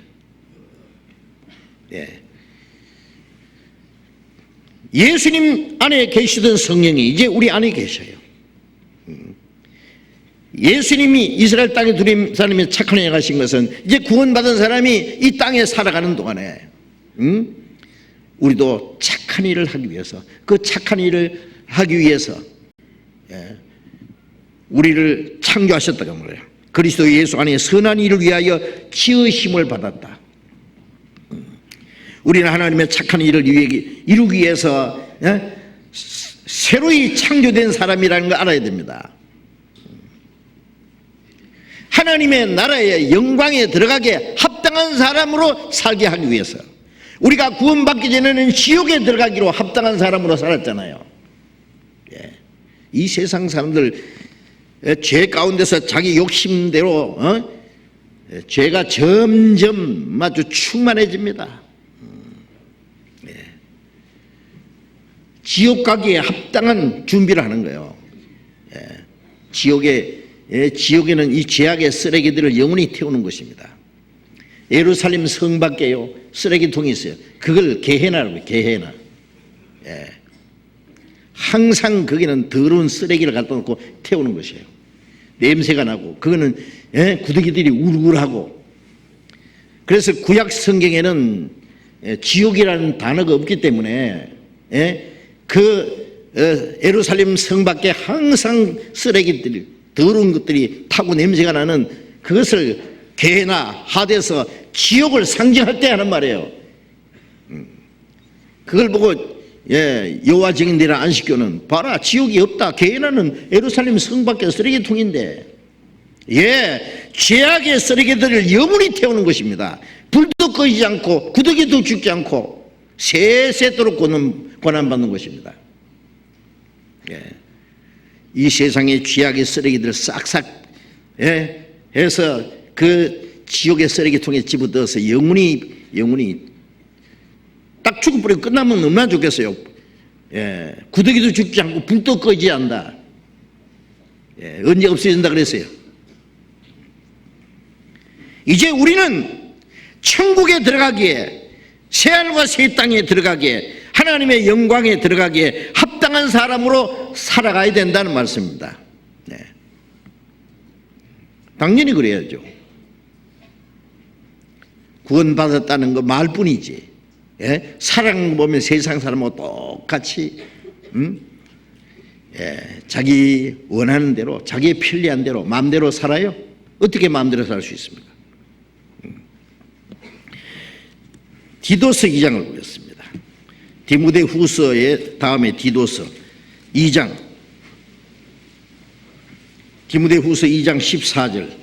예수님 안에 계시던 성령이 이제 우리 안에 계셔요. 예수님이 이스라엘 땅에 두림사님이 착한 일을 하신 것은 이제 구원받은 사람이 이 땅에 살아가는 동안에 우리도 착한 일을 하기 위해서 그 착한 일을 하기 위해서 우리를 창조하셨다고 말해요. 그리스도 예수 안에 선한 일을 위하여 지으심을 받았다. 우리는 하나님의 착한 일을 이루기 위해서 새로이 창조된 사람이라는 걸 알아야 됩니다. 하나님의 나라의 영광에 들어가게 합당한 사람으로 살게 하기 위해서 우리가 구원받기 전에는 지옥에 들어가기로 합당한 사람으로 살았잖아요. 이 세상 사람들 죄 가운데서 자기 욕심대로 죄가 점점 아주 충만해집니다. 지옥 가기에 합당한 준비를 하는 거예요. 지옥에는 이 죄악의 쓰레기들을 영원히 태우는 것입니다. 예루살렘 성 밖에요 쓰레기통이 있어요. 그걸 게헤나라고 해요. 게헤나. 항상 거기는 더러운 쓰레기를 갖다 놓고 태우는 것이에요. 냄새가 나고 그거는 구더기들이 우르르하고. 그래서 구약 성경에는 지옥이라는 단어가 없기 때문에 예루살렘 성 밖에 항상 쓰레기들이 더러운 것들이 타고 냄새가 나는 그것을 게헤나 하데서 지옥을 상징할 때 하는 말이에요. 그걸 보고 여호와 증인들이나 안식교는 봐라 지옥이 없다. 게헤나는 예루살렘 성 밖에 쓰레기통인데 죄악의 쓰레기들을 영원히 태우는 것입니다. 불도 꺼지지 않고 구더기도 죽지 않고 세세토록 고난받는 것입니다. 이 세상의 죄악의 쓰레기들을 싹싹 해서 그 지옥의 쓰레기통에 집어넣어서 영원히 딱 죽어버리고 끝나면 얼마나 좋겠어요. 구더기도 죽지 않고 불도 꺼지지 않는다. 언제 없어진다 그랬어요. 이제 우리는 천국에 들어가기에 새하늘과 새 땅에 들어가기에 하나님의 영광에 들어가기에 합당한 사람으로 살아가야 된다는 말씀입니다. 당연히 그래야죠. 구원받았다는 거 말뿐이지. 사랑 보면 세상 사람하고 똑같이 자기 원하는 대로 자기의 편리한 대로 마음대로 살아요? 어떻게 마음대로 살 수 있습니까? 디도서 2장을 보겠습니다. 디모데 후서의 다음에 디도서 2장, 디모데 후서 2장 14절.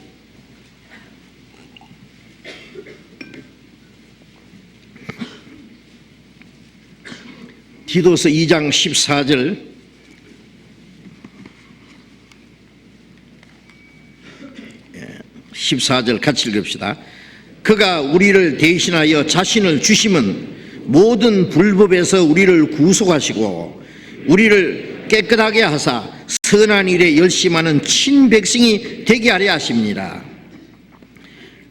디도서 2장 14절. 같이 읽읍시다. 그가 우리를 대신하여 자신을 주심은 모든 불법에서 우리를 구속하시고 우리를 깨끗하게 하사 선한 일에 열심하는 친백성이 되게 하려 하십니다.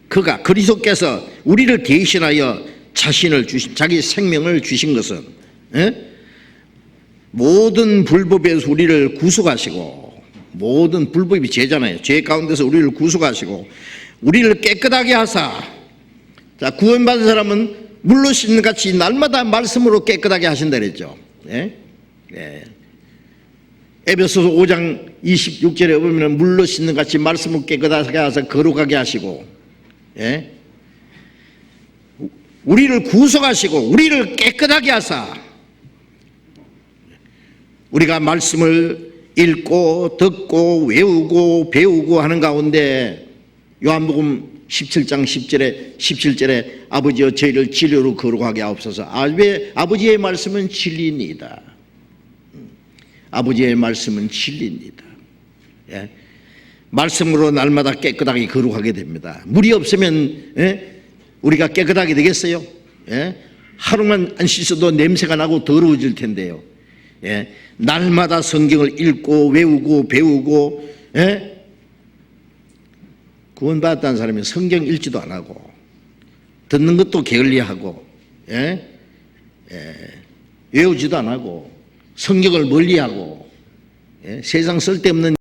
그가 그리스도께서 우리를 대신하여 자신을 주신 자기 생명을 주신 것은 모든 불법에서 우리를 구속하시고 모든 불법이 죄잖아요. 죄 가운데서 우리를 구속하시고 우리를 깨끗하게 하사 자 구원받은 사람은 물로 씻는 같이 날마다 말씀으로 깨끗하게 하신다 그랬죠. 에베소서 5장 26절에 보면 물로 씻는 같이 말씀을 깨끗하게 하사 거룩하게 하시고, 예? 우리를 구속하시고 우리를 깨끗하게 하사 우리가 말씀을 읽고 듣고 외우고 배우고 하는 가운데 요한복음 17장 17절에 아버지여 저희를 진리로 거룩하게 하옵소서. 아버지의 말씀은 진리입니다. 아버지의 말씀은 진리입니다. 예? 말씀으로 날마다 깨끗하게 거룩하게 됩니다. 물이 없으면 우리가 깨끗하게 되겠어요? 하루만 안 씻어도 냄새가 나고 더러워질 텐데요. 날마다 성경을 읽고 외우고 배우고 구원받았다는 사람이 성경 읽지도 안 하고 듣는 것도 게을리하고 외우지도 안 하고 성경을 멀리하고 세상 쓸데없는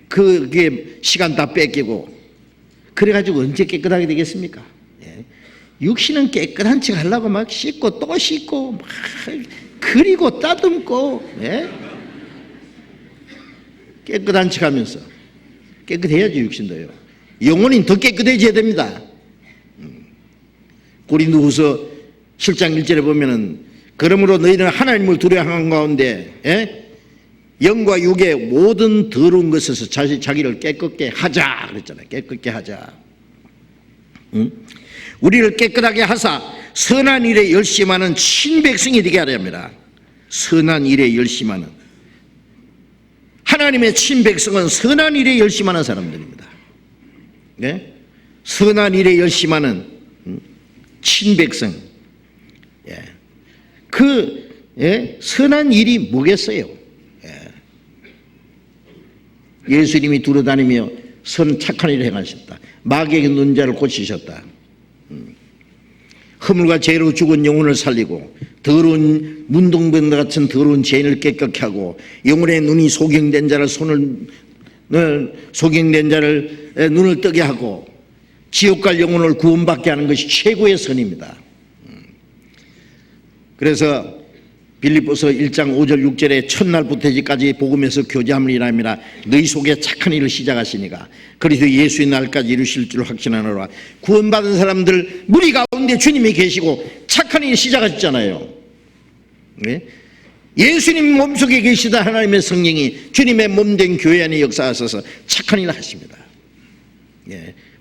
그게 시간 다 뺏기고 그래가지고 언제 깨끗하게 되겠습니까? 육신은 깨끗한 척 하려고 막 씻고 또 씻고 막 그리고 따듬고 깨끗한 척 하면서 깨끗해야지 육신도요. 영혼이 더 깨끗해져야 됩니다. 고린도후서 7장 1절에 보면은 그러므로 너희는 하나님을 두려워하는 가운데 영과 육의 모든 더러운 것에서 자기를 깨끗게 하자 그랬잖아요. 깨끗게 하자. 우리를 깨끗하게 하사 선한 일에 열심하는 친백성이 되게 하려 합니다. 선한 일에 열심하는 하나님의 친백성은 선한 일에 열심하는 사람들입니다. 선한 일에 열심하는 친백성. 선한 일이 뭐겠어요? 예수님이 두루다니며 착한 일을 행하셨다. 마귀에게 눈 자를 고치셨다. 허물과 죄로 죽은 영혼을 살리고 더러운 문둥병 같은 더러운 죄인을 깨끗게 하고 영혼의 눈이 소경된 자를 소경된 자를 눈을 뜨게 하고 지옥 갈 영혼을 구원받게 하는 것이 최고의 선입니다. 그래서 빌립보서 1장 5절 6절에 첫날부터 이제까지 복음에서 교제함을 일함이라 너희 속에 착한 일을 시작하시니까 그리스도 예수의 날까지 이루실 줄 확신하노라. 구원받은 사람들 무리 가운데 주님이 계시고 착한 일을 시작하셨잖아요. 예수님 몸속에 계시다 하나님의 성령이 주님의 몸된 교회 안에 역사하셔서 착한 일을 하십니다.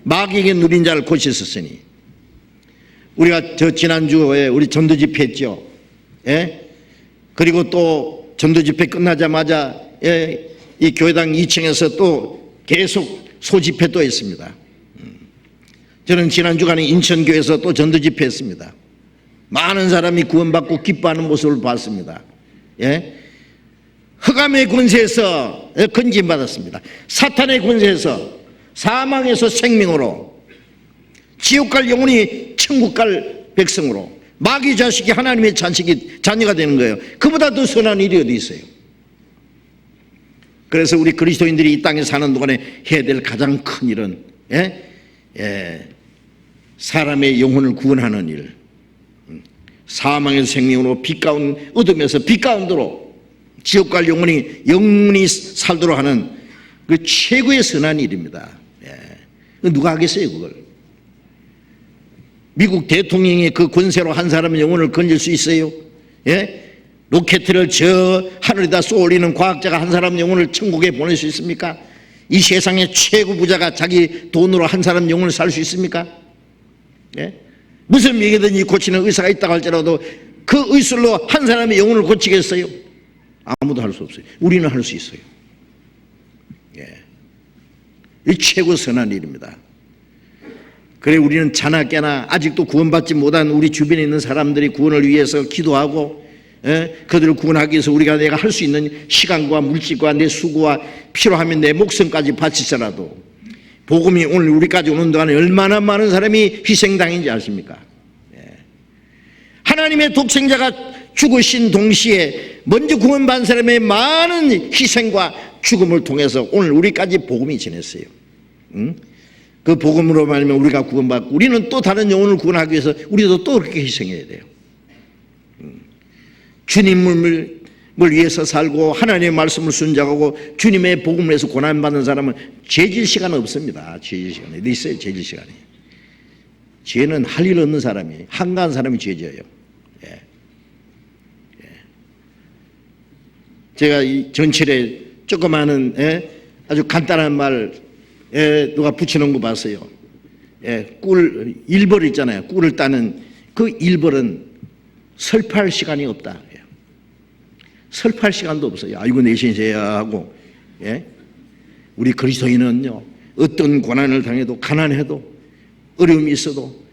마귀에게 누린 자를 고치셨으니 우리가 지난주에 우리 전도 집회 했죠. 그리고 또 전도 집회 끝나자마자 이 교회당 2층에서 또 계속 소집회 또 했습니다. 저는 지난 주간에 인천교회에서 또 전도 집회 했습니다. 많은 사람이 구원받고 기뻐하는 모습을 봤습니다. 흑암의 권세에서 건진받았습니다. 사탄의 권세에서 사망에서 생명으로 지옥 갈 영혼이 천국 갈 백성으로 마귀 자식이 하나님의 자녀가 되는 거예요. 그보다 더 선한 일이 어디 있어요? 그래서 우리 그리스도인들이 이 땅에 사는 동안에 해야 될 가장 큰 일은 사람의 영혼을 구원하는 일, 사망의 생명으로 빛 가운 어둠에서 빛 가운데로 지옥 갈 영혼이 살도록 하는 그 최고의 선한 일입니다. 누가 하겠어요 그걸? 미국 대통령의 그 권세로 한 사람의 영혼을 건질 수 있어요? 로켓을 저 하늘에다 쏘올리는 과학자가 한 사람 영혼을 천국에 보낼 수 있습니까? 이 세상의 최고 부자가 자기 돈으로 한 사람 영혼을 살 수 있습니까? 무슨 병이든지 고치는 의사가 있다고 할지라도 그 의술로 한 사람의 영혼을 고치겠어요? 아무도 할 수 없어요. 우리는 할 수 있어요. 이 최고 선한 일입니다. 그래 우리는 자나 깨나 아직도 구원받지 못한 우리 주변에 있는 사람들이 구원을 위해서 기도하고 그들을 구원하기 위해서 내가 할 수 있는 시간과 물질과 내 수고와 필요하면 내 목숨까지 바치더라도 복음이 오늘 우리까지 오는 동안에 얼마나 많은 사람이 희생당했는지 아십니까? 하나님의 독생자가 죽으신 동시에 먼저 구원받은 사람의 많은 희생과 죽음을 통해서 오늘 우리까지 복음이 전했어요. 그 복음으로 말하면 우리가 구원받고 우리는 또 다른 영혼을 구원하기 위해서 우리도 또 그렇게 희생해야 돼요. 주님을 위해서 살고 하나님의 말씀을 순종하고 주님의 복음을 위해서 고난받는 사람은 죄질 시간 없습니다. 죄질 시간이 어디 있어요? 죄질 시간이. 죄는 할 일 없는 사람이, 한가한 사람이 죄져요. 예. 예. 제가 이 전철에 조그마한 아주 간단한 말 누가 붙여놓은 거 봤어요. 꿀 1벌 있잖아요. 꿀을 따는 그 1벌은 설파할 시간이 없다. 설파할 시간도 없어요. 아이고 내신세야 하고. 우리 그리스도인은요, 어떤 고난을 당해도 가난해도 어려움이 있어도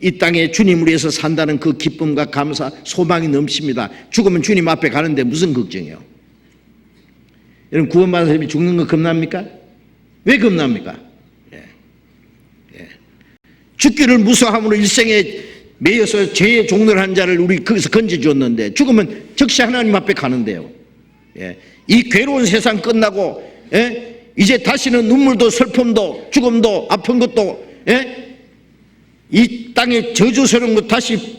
이 땅에 주님을 위해서 산다는 그 기쁨과 감사, 소망이 넘칩니다. 죽으면 주님 앞에 가는데 무슨 걱정이요? 여러분, 구원받은 사람이 죽는 거 겁납니까? 왜 겁납니까? 죽기를 무서함으로 일생에 매여서 죄의 종로를 한 자를 우리 거기서 건져줬는데 죽으면 즉시 하나님 앞에 가는데요. 이 괴로운 세상 끝나고 이제 다시는 눈물도 슬픔도 죽음도 아픈 것도 이 땅의 저주스러운 것 다시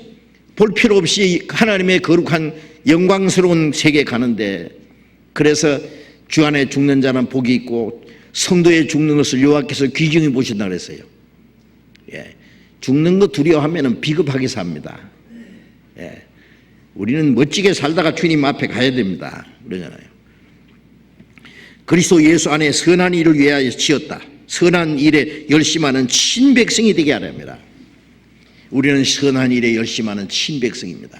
볼 필요 없이 하나님의 거룩한 영광스러운 세계에 가는데, 그래서 주 안에 죽는 자는 복이 있고 성도의 죽는 것을 여호와께서 귀중히 보신다 그랬어요. 죽는 거 두려워하면 비겁하게 삽니다. 우리는 멋지게 살다가 주님 앞에 가야 됩니다. 그러잖아요. 그리스도 예수 안에 선한 일을 위하여 지었다. 선한 일에 열심하는 친백성이 되게 하랍니다. 우리는 선한 일에 열심하는 친백성입니다.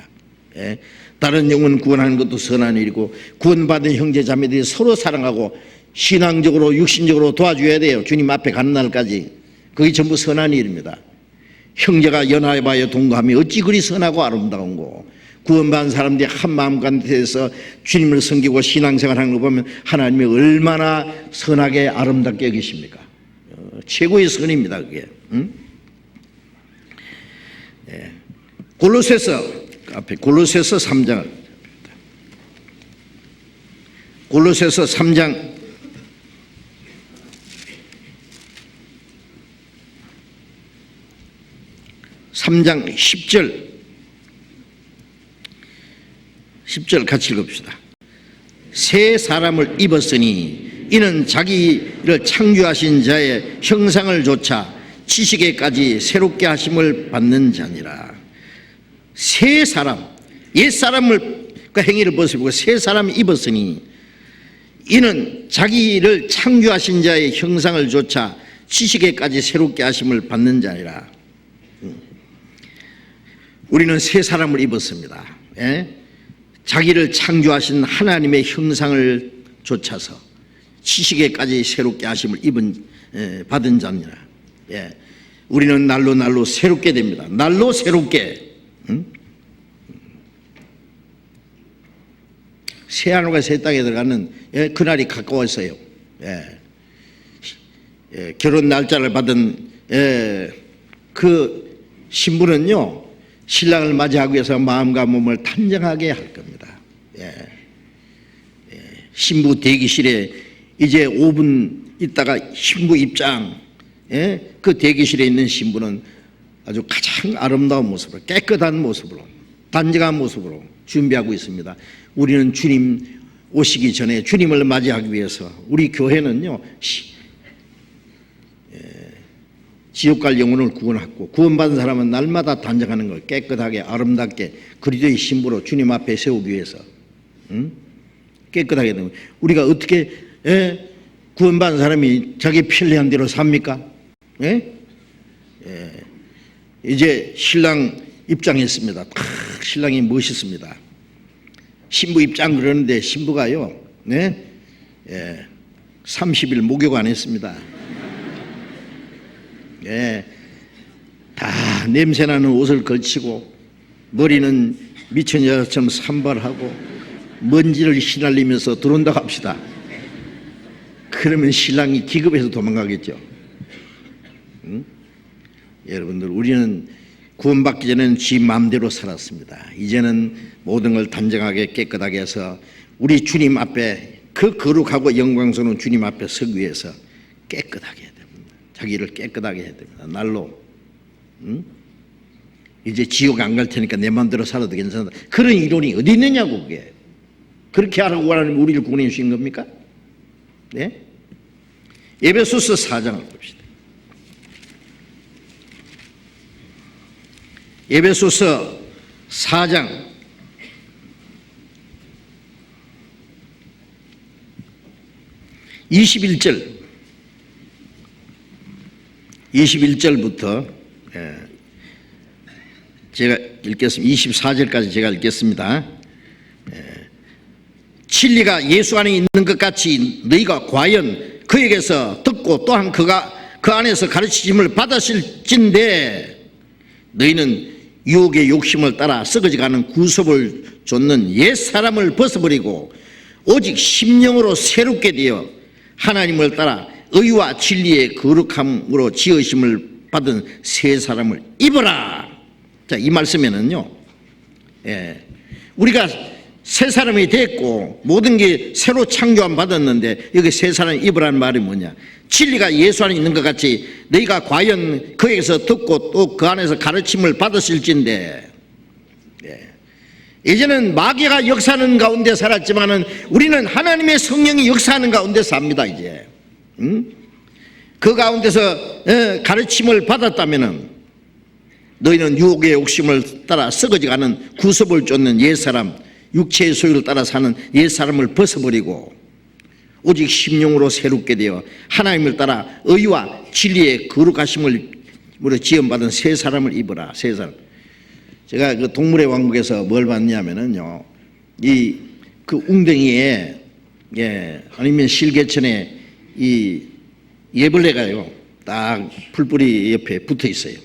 다른 영혼 구원하는 것도 선한 일이고, 구원받은 형제 자매들이 서로 사랑하고 신앙적으로 육신적으로 도와줘야 돼요. 주님 앞에 가는 날까지. 그게 전부 선한 일입니다. 형제가 연합하여 동거하며 어찌 그리 선하고 아름다운고. 구원받은 사람들이 한 마음 가운데서 주님을 섬기고 신앙생활하는 거 보면 하나님이 얼마나 선하게 아름답게 여기십니까? 최고의 선입니다, 그게. 골로새서 앞에 골로새서 3장, 골로새서 3장 10절 같이 읽읍시다. 새 사람을 입었으니 이는 자기를 창조하신 자의 형상을 조차 지식에까지 새롭게 하심을 받는 자니라. 새 사람, 옛 사람을 그 행위를 벗으고 새 사람을 입었으니 이는 자기를 창조하신 자의 형상을 조차 지식에까지 새롭게 하심을 받는 자니라. 우리는 새 사람을 입었습니다. 자기를 창조하신 하나님의 형상을 좇아서 지식에까지 새롭게 하심을 받은 자니라. 우리는 날로 날로 새롭게 됩니다. 날로 새롭게. 새 하늘과 새 땅에 들어가는 그날이 가까웠어요. 결혼 날짜를 받은 그 신부는요, 신랑을 맞이하기 위해서 마음과 몸을 단정하게 할 겁니다. 신부 대기실에 이제 5분 있다가 신부 입장, 그 대기실에 있는 신부는 아주 가장 아름다운 모습으로, 깨끗한 모습으로, 단정한 모습으로 준비하고 있습니다. 우리는 주님 오시기 전에 주님을 맞이하기 위해서 우리 교회는요, 지옥 갈 영혼을 구원하고 구원받은 사람은 날마다 단정하는 걸 깨끗하게 아름답게 그리스도의 신부로 주님 앞에 세우기 위해서 깨끗하게 되는 거예요. 우리가 어떻게 구원받은 사람이 자기 편리한 대로 삽니까? 이제 신랑 입장했습니다. 신랑이 멋있습니다. 신부 입장 그러는데 신부가요, 30일 목욕 안 했습니다. 다 냄새나는 옷을 걸치고 머리는 미친 여자처럼 산발하고 먼지를 휘날리면서 들어온다고 합시다. 그러면 신랑이 기겁해서 도망가겠죠. 여러분들, 우리는 구원받기 전에는 지 마음대로 살았습니다. 이제는 모든 걸 단정하게 깨끗하게 해서 우리 주님 앞에, 그 거룩하고 영광스러운 주님 앞에 서기 위해서 깨끗하게 해야 됩니다. 자기를 깨끗하게 해야 됩니다. 날로. 이제 지옥 안 갈 테니까 내 마음대로 살아도 괜찮다. 그런 이론이 어디 있느냐고, 그게. 그렇게 하라고 하나님 우리를 구원해 주신 겁니까? 네? 에베소서 4장을 봅시다. 에베소서 4장 21절부터 제가 읽겠습니다. 24절까지 제가 읽겠습니다. 진리가 예수 안에 있는 것 같이 너희가 과연 그에게서 듣고 또한 그가 그 안에서 가르치심을 받았을진데 너희는 유혹의 욕심을 따라 썩어져가는 구습을 좇는 옛사람을 벗어버리고 오직 심령으로 새롭게 되어 하나님을 따라 의와 진리의 거룩함으로 지으심을 받은 새 사람을 입어라. 자, 이 말씀에는요, 우리가 새 사람이 됐고 모든 게 새로 창조함 받았는데 여기 새 사람 입으라는 말이 뭐냐? 진리가 예수 안에 있는 것 같이 너희가 과연 그에게서 듣고 또 그 안에서 가르침을 받았을진데, 예전에는 마귀가 역사하는 가운데 살았지만은 우리는 하나님의 성령이 역사하는 가운데 삽니다. 이제 그 가운데서 가르침을 받았다면은 너희는 유혹의 욕심을 따라 썩어져가는 구습을 쫓는 옛사람, 육체의 소유를 따라 사는 옛사람을 벗어버리고 오직 심령으로 새롭게 되어 하나님을 따라 의와 진리의 거룩하심으로 지음받은 새 사람을 입어라. 새 사람. 제가 그 동물의 왕국에서 뭘 봤냐면은요, 그 웅덩이에, 아니면 실개천에 이 예벌레가요, 딱 풀뿌리 옆에 붙어 있어요.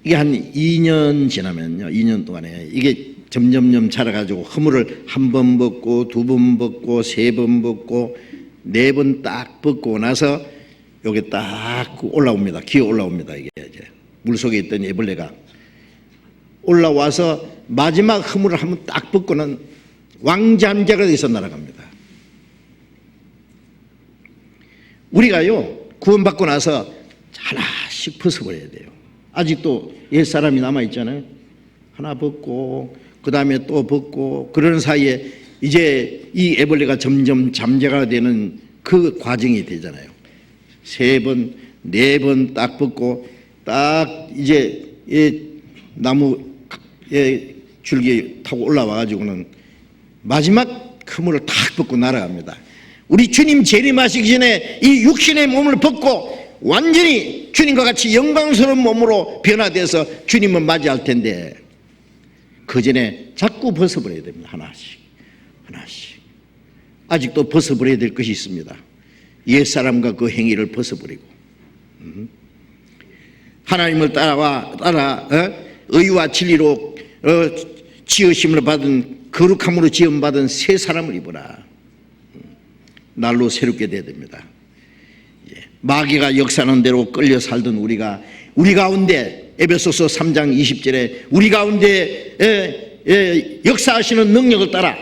이게 한 2년 지나면요, 2년 동안에 이게 점점점 자라가지고 허물을 한 번 벗고 두 번 벗고 세 번 벗고 네 번 딱 벗고 나서 여기 딱 올라옵니다. 기어 올라옵니다. 이게 이제 물속에 있던 애벌레가 올라와서 마지막 허물을 한번 딱 벗고는 왕잠자가 돼서 날아갑니다. 우리가요, 구원받고 나서 하나씩 벗어버려야 돼요. 아직도 옛사람이 남아있잖아요. 하나 벗고 그 다음에 또 벗고 그러는 사이에 이제 이 애벌레가 점점 잠재가 되는 그 과정이 되잖아요. 세 번, 네 번 딱 벗고 딱 이제 나무 줄기 타고 올라와가지고는 마지막 그물을 탁 벗고 날아갑니다. 우리 주님 재림하시기 전에 이 육신의 몸을 벗고 완전히 주님과 같이 영광스러운 몸으로 변화돼서 주님을 맞이할 텐데 그 전에 자꾸 벗어버려야 됩니다. 하나씩 하나씩. 아직도 벗어버려야 될 것이 있습니다. 옛사람과 그 행위를 벗어버리고 하나님을 따라 의와 진리로 지으심을 받은 거룩함으로 지음받은 새 사람을 입어라. 날로 새롭게 돼야 됩니다. 마귀가 역사하는 대로 끌려 살던 우리가 우리 가운데 에베소서 3장 20절에 우리 가운데 역사하시는 능력을 따라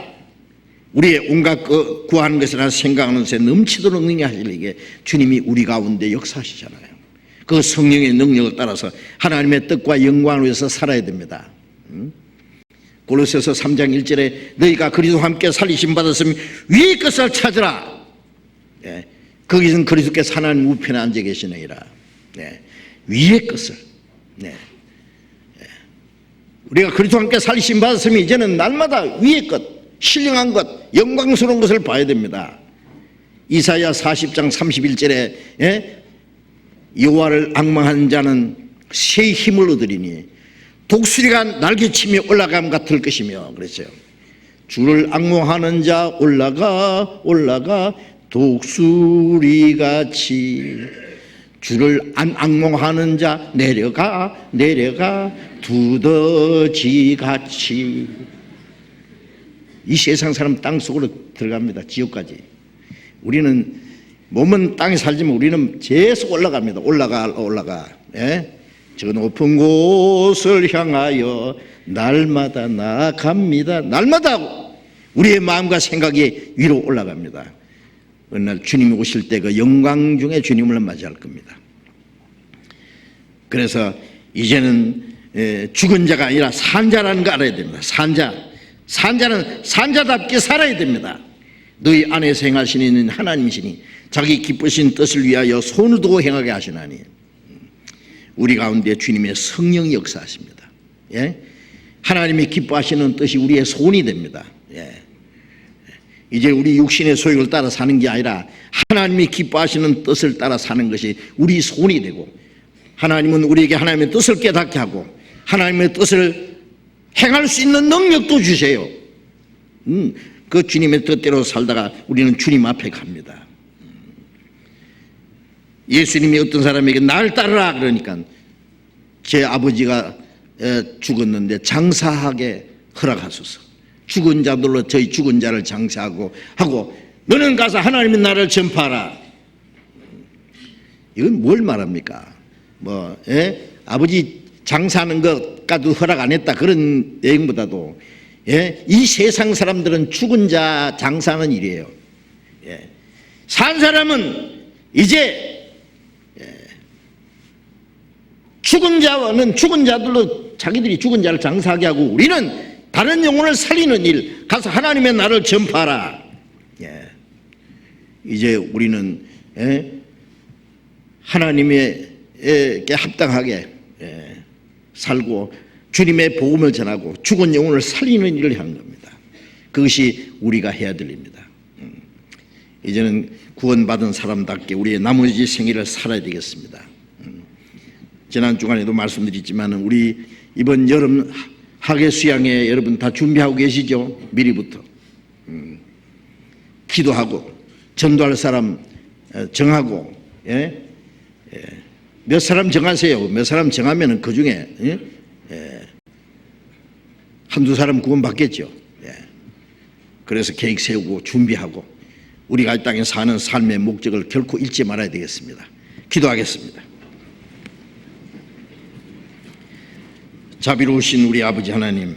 우리의 온갖 구하는 것이나 생각하는 것에 넘치도록 능력하시리게 주님이 우리 가운데 역사하시잖아요. 그 성령의 능력을 따라서 하나님의 뜻과 영광을 위해서 살아야 됩니다. 골로새서 3장 1절에 너희가 그리스도와 함께 살리심 받았으면 위의 것을 찾으라. 거기서는 그리스도께서 하나님 우편에 앉아 계시느니라. 위의 것을. 우리가 그리스도와 함께 살리심 받았으면 이제는 날마다 위의 것, 신령한 것, 영광스러운 것을 봐야 됩니다. 이사야 40장 31절에 여호와를 앙망하는 자는 새 힘을 얻으리니 독수리가 날개치며 올라감 같을 것이며 그랬어요. 주를 앙망하는 자 올라가 독수리같이 주를 앙망하는 자 내려가 두더지같이. 이 세상 사람 땅속으로 들어갑니다. 지옥까지. 우리는 몸은 땅에 살지만 우리는 계속 올라갑니다. 올라가. 저 높은 곳을 향하여 날마다 나아갑니다. 날마다 우리의 마음과 생각이 위로 올라갑니다. 어느 날 주님이 오실 때 그 영광 중에 주님을 맞이할 겁니다. 그래서 이제는 죽은 자가 아니라 산 자라는 거 알아야 됩니다. 산 자. 산자는 산자답게 살아야 됩니다. 너희 안에서 행하시는 하나님이시니 자기 기쁘신 뜻을 위하여 손을 두고 행하게 하시나니. 우리 가운데 주님의 성령이 역사하십니다. 예? 하나님이 기뻐하시는 뜻이 우리의 손이 됩니다. 예. 이제 우리 육신의 소욕을 따라 사는 게 아니라 하나님이 기뻐하시는 뜻을 따라 사는 것이 우리 손이 되고, 하나님은 우리에게 하나님의 뜻을 깨닫게 하고 하나님의 뜻을 행할 수 있는 능력도 주세요. 그 주님의 뜻대로 살다가 우리는 주님 앞에 갑니다. 예수님이 어떤 사람에게 날 따르라 그러니까 제 아버지가 죽었는데 장사하게 허락하소서. 죽은 자들로 저희 죽은 자를 장사하고 하고 너는 가서 하나님의 나라를 전파하라. 이건 뭘 말합니까? 아버지 장사하는 것까지 허락 안 했다 그런 내용보다도, 이 세상 사람들은 죽은 자 장사하는 일이에요. 산 사람은 이제 죽은 자와는 죽은 자들로 자기들이 죽은 자를 장사하게 하고, 우리는 다른 영혼을 살리는 일, 가서 하나님의 나라를 전파하라. 이제 우리는 하나님에게 합당하게 살고 주님의 복음을 전하고 죽은 영혼을 살리는 일을 하는 겁니다. 그것이 우리가 해야 될 일입니다. 이제는 구원받은 사람답게 우리의 나머지 생애를 살아야 되겠습니다. 지난 주간에도 말씀드렸지만 우리 이번 여름 학예 수양회 여러분 다 준비하고 계시죠? 미리부터 기도하고 전도할 사람 정하고, 몇 사람 정하세요. 몇 사람 정하면 그 중에 한두 사람 구원받겠죠. 그래서 계획 세우고 준비하고 우리가 이 땅에 사는 삶의 목적을 결코 잃지 말아야 되겠습니다. 기도하겠습니다. 자비로우신 우리 아버지 하나님,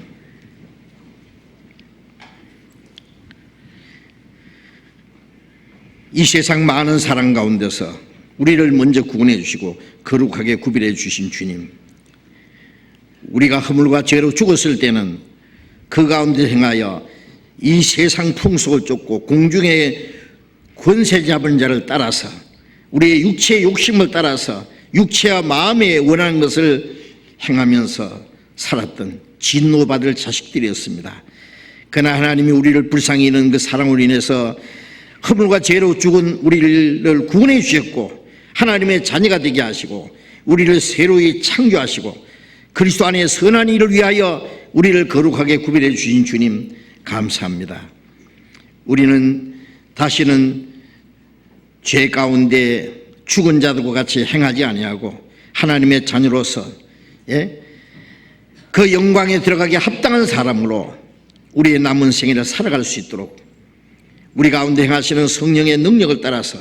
이 세상 많은 사랑 가운데서 우리를 먼저 구원해 주시고 거룩하게 구별해 주신 주님, 우리가 허물과 죄로 죽었을 때는 그 가운데 행하여 이 세상 풍속을 쫓고 공중의 권세 잡은 자를 따라서 우리의 육체의 욕심을 따라서 육체와 마음에 원하는 것을 행하면서 살았던 진노받을 자식들이었습니다. 그러나 하나님이 우리를 불쌍히 여기는 그 사랑으로 인해서 허물과 죄로 죽은 우리를 구원해 주셨고 하나님의 자녀가 되게 하시고 우리를 새로이 창조하시고 그리스도 안에 선한 일을 위하여 우리를 거룩하게 구별해 주신 주님 감사합니다. 우리는 다시는 죄 가운데 죽은 자들과 같이 행하지 아니하고 하나님의 자녀로서 그 영광에 들어가기 합당한 사람으로 우리의 남은 생애를 살아갈 수 있도록 우리 가운데 행하시는 성령의 능력을 따라서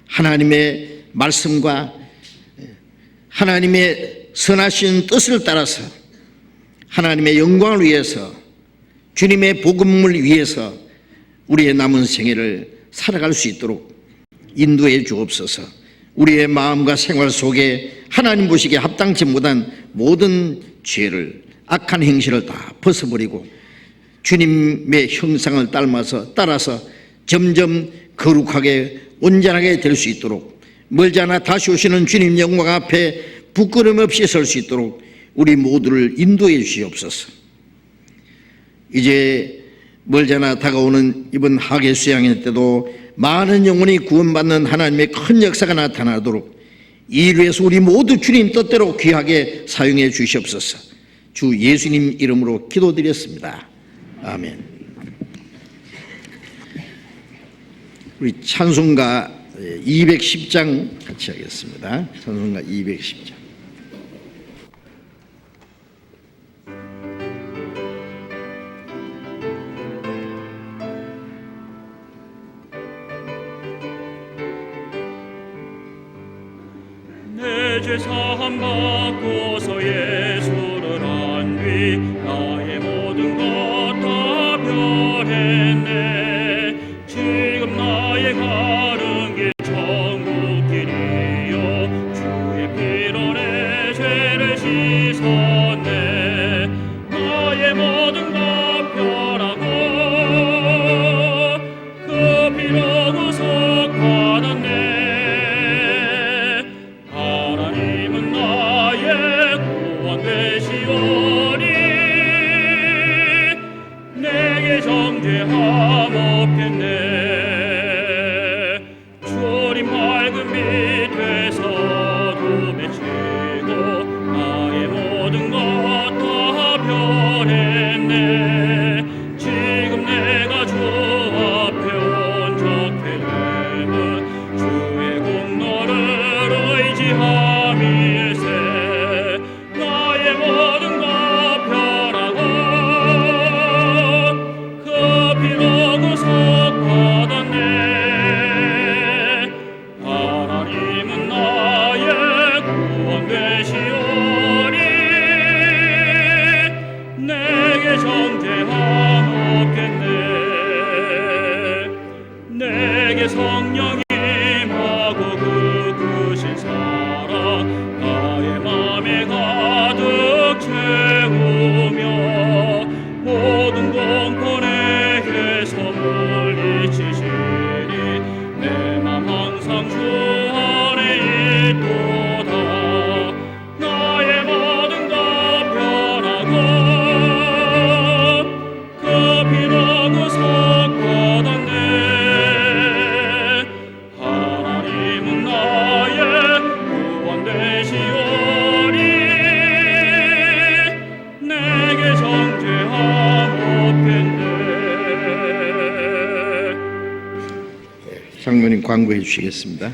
하나님의 말씀과 하나님의 선하신 뜻을 따라서 하나님의 영광을 위해서 주님의 복음을 위해서 우리의 남은 생애를 살아갈 수 있도록 인도해 주옵소서. 우리의 마음과 생활 속에 하나님 보시기에 합당치 못한 모든 죄를 악한 행실을 다 벗어버리고 주님의 형상을 따라서 점점 거룩하게 온전하게 될 수 있도록 멀지 않아 다시 오시는 주님 영광 앞에 부끄럼 없이 설 수 있도록 우리 모두를 인도해 주시옵소서. 이제 멀지 않아 다가오는 이번 학예 수양회 때도 많은 영혼이 구원받는 하나님의 큰 역사가 나타나도록 이 일을 위해서 우리 모두 주님 뜻대로 귀하게 사용해 주시옵소서. 주 예수님 이름으로 기도드렸습니다. 아멘. 우리 찬송가 210장 같이 하겠습니다. 찬송가 210장. 내 죄 사함 받고서 예수를 안 뒤 나의 모든 것 다 변했네. 지금 나의 가는 길 천국 길이요 주의 피로 내 죄를 씻었네. 나의 모든 것 변 광고해 주시겠습니다.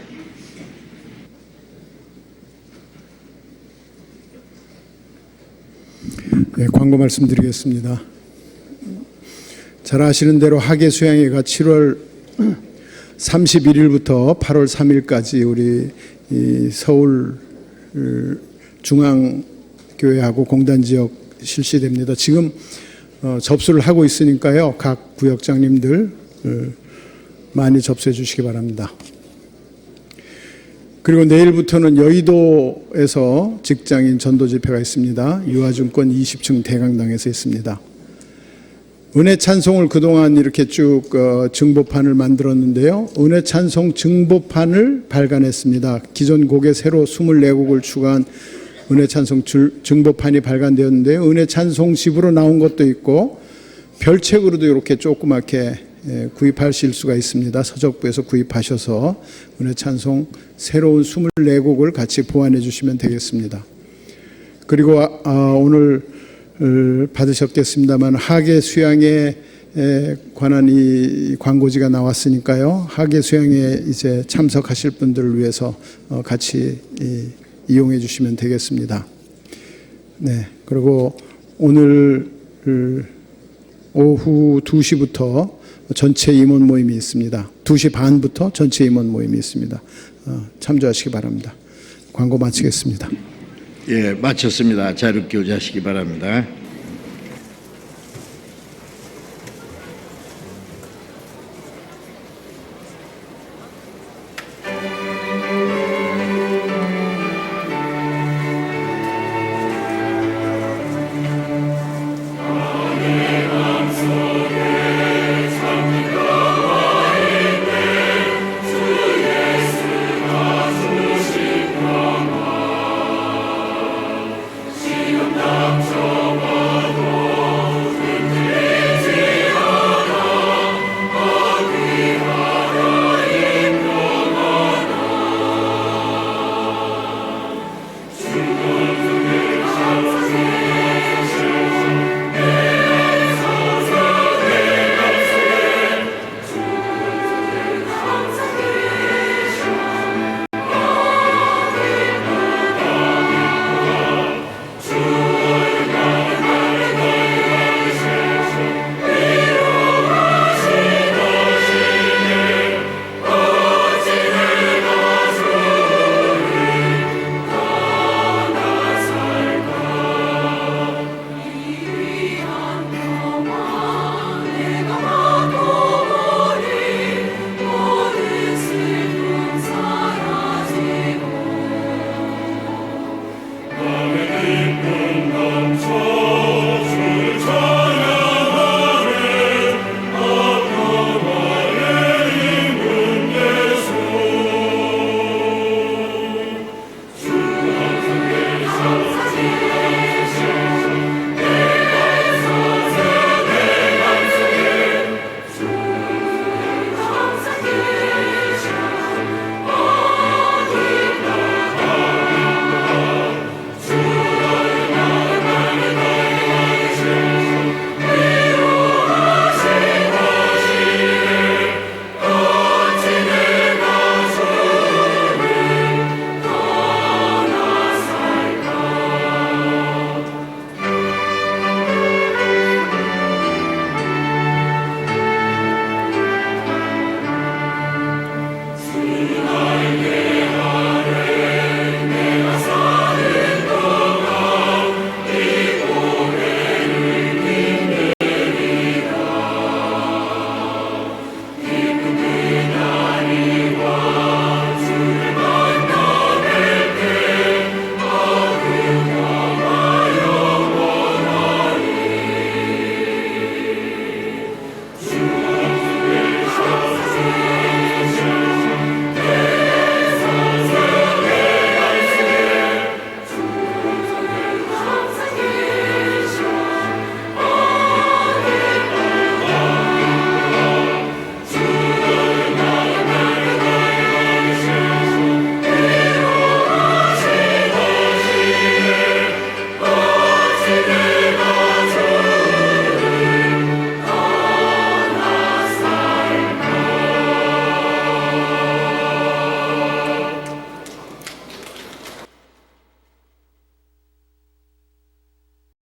네, 광고 말씀드리겠습니다. 잘 아시는 대로 하계 수양회가 7월 31일부터 8월 3일까지 우리 이 서울 중앙교회하고 공단 지역 실시됩니다. 지금 접수를 하고 있으니까요. 각 구역장님들 많이 접수해 주시기 바랍니다. 그리고 내일부터는 여의도에서 직장인 전도 집회가 있습니다. 유아증권 20층 대강당에서 있습니다. 은혜 찬송을 그동안 이렇게 쭉 증보판을 만들었는데요. 은혜 찬송 증보판을 발간했습니다. 기존 곡에 새로 24곡을 추가한 은혜 찬송 증보판이 발간되었는데요. 은혜 찬송집으로 나온 것도 있고 별책으로도 이렇게 조그맣게 구입하실 수가 있습니다. 서적부에서 구입하셔서 은혜 찬송 새로운 24곡을 같이 보완해 주시면 되겠습니다. 그리고 오늘 받으셨겠습니다만 하계 수양에 관한 이 광고지가 나왔으니까요. 하계 수양에 이제 참석하실 분들을 위해서 같이 이용해 주시면 되겠습니다. 네. 그리고 오늘 오후 2시부터 전체 임원 모임이 있습니다. 2시 반부터 전체 임원 모임이 있습니다. 참조하시기 바랍니다. 광고 마치겠습니다. 예, 마쳤습니다. 자료 교체하시기 바랍니다.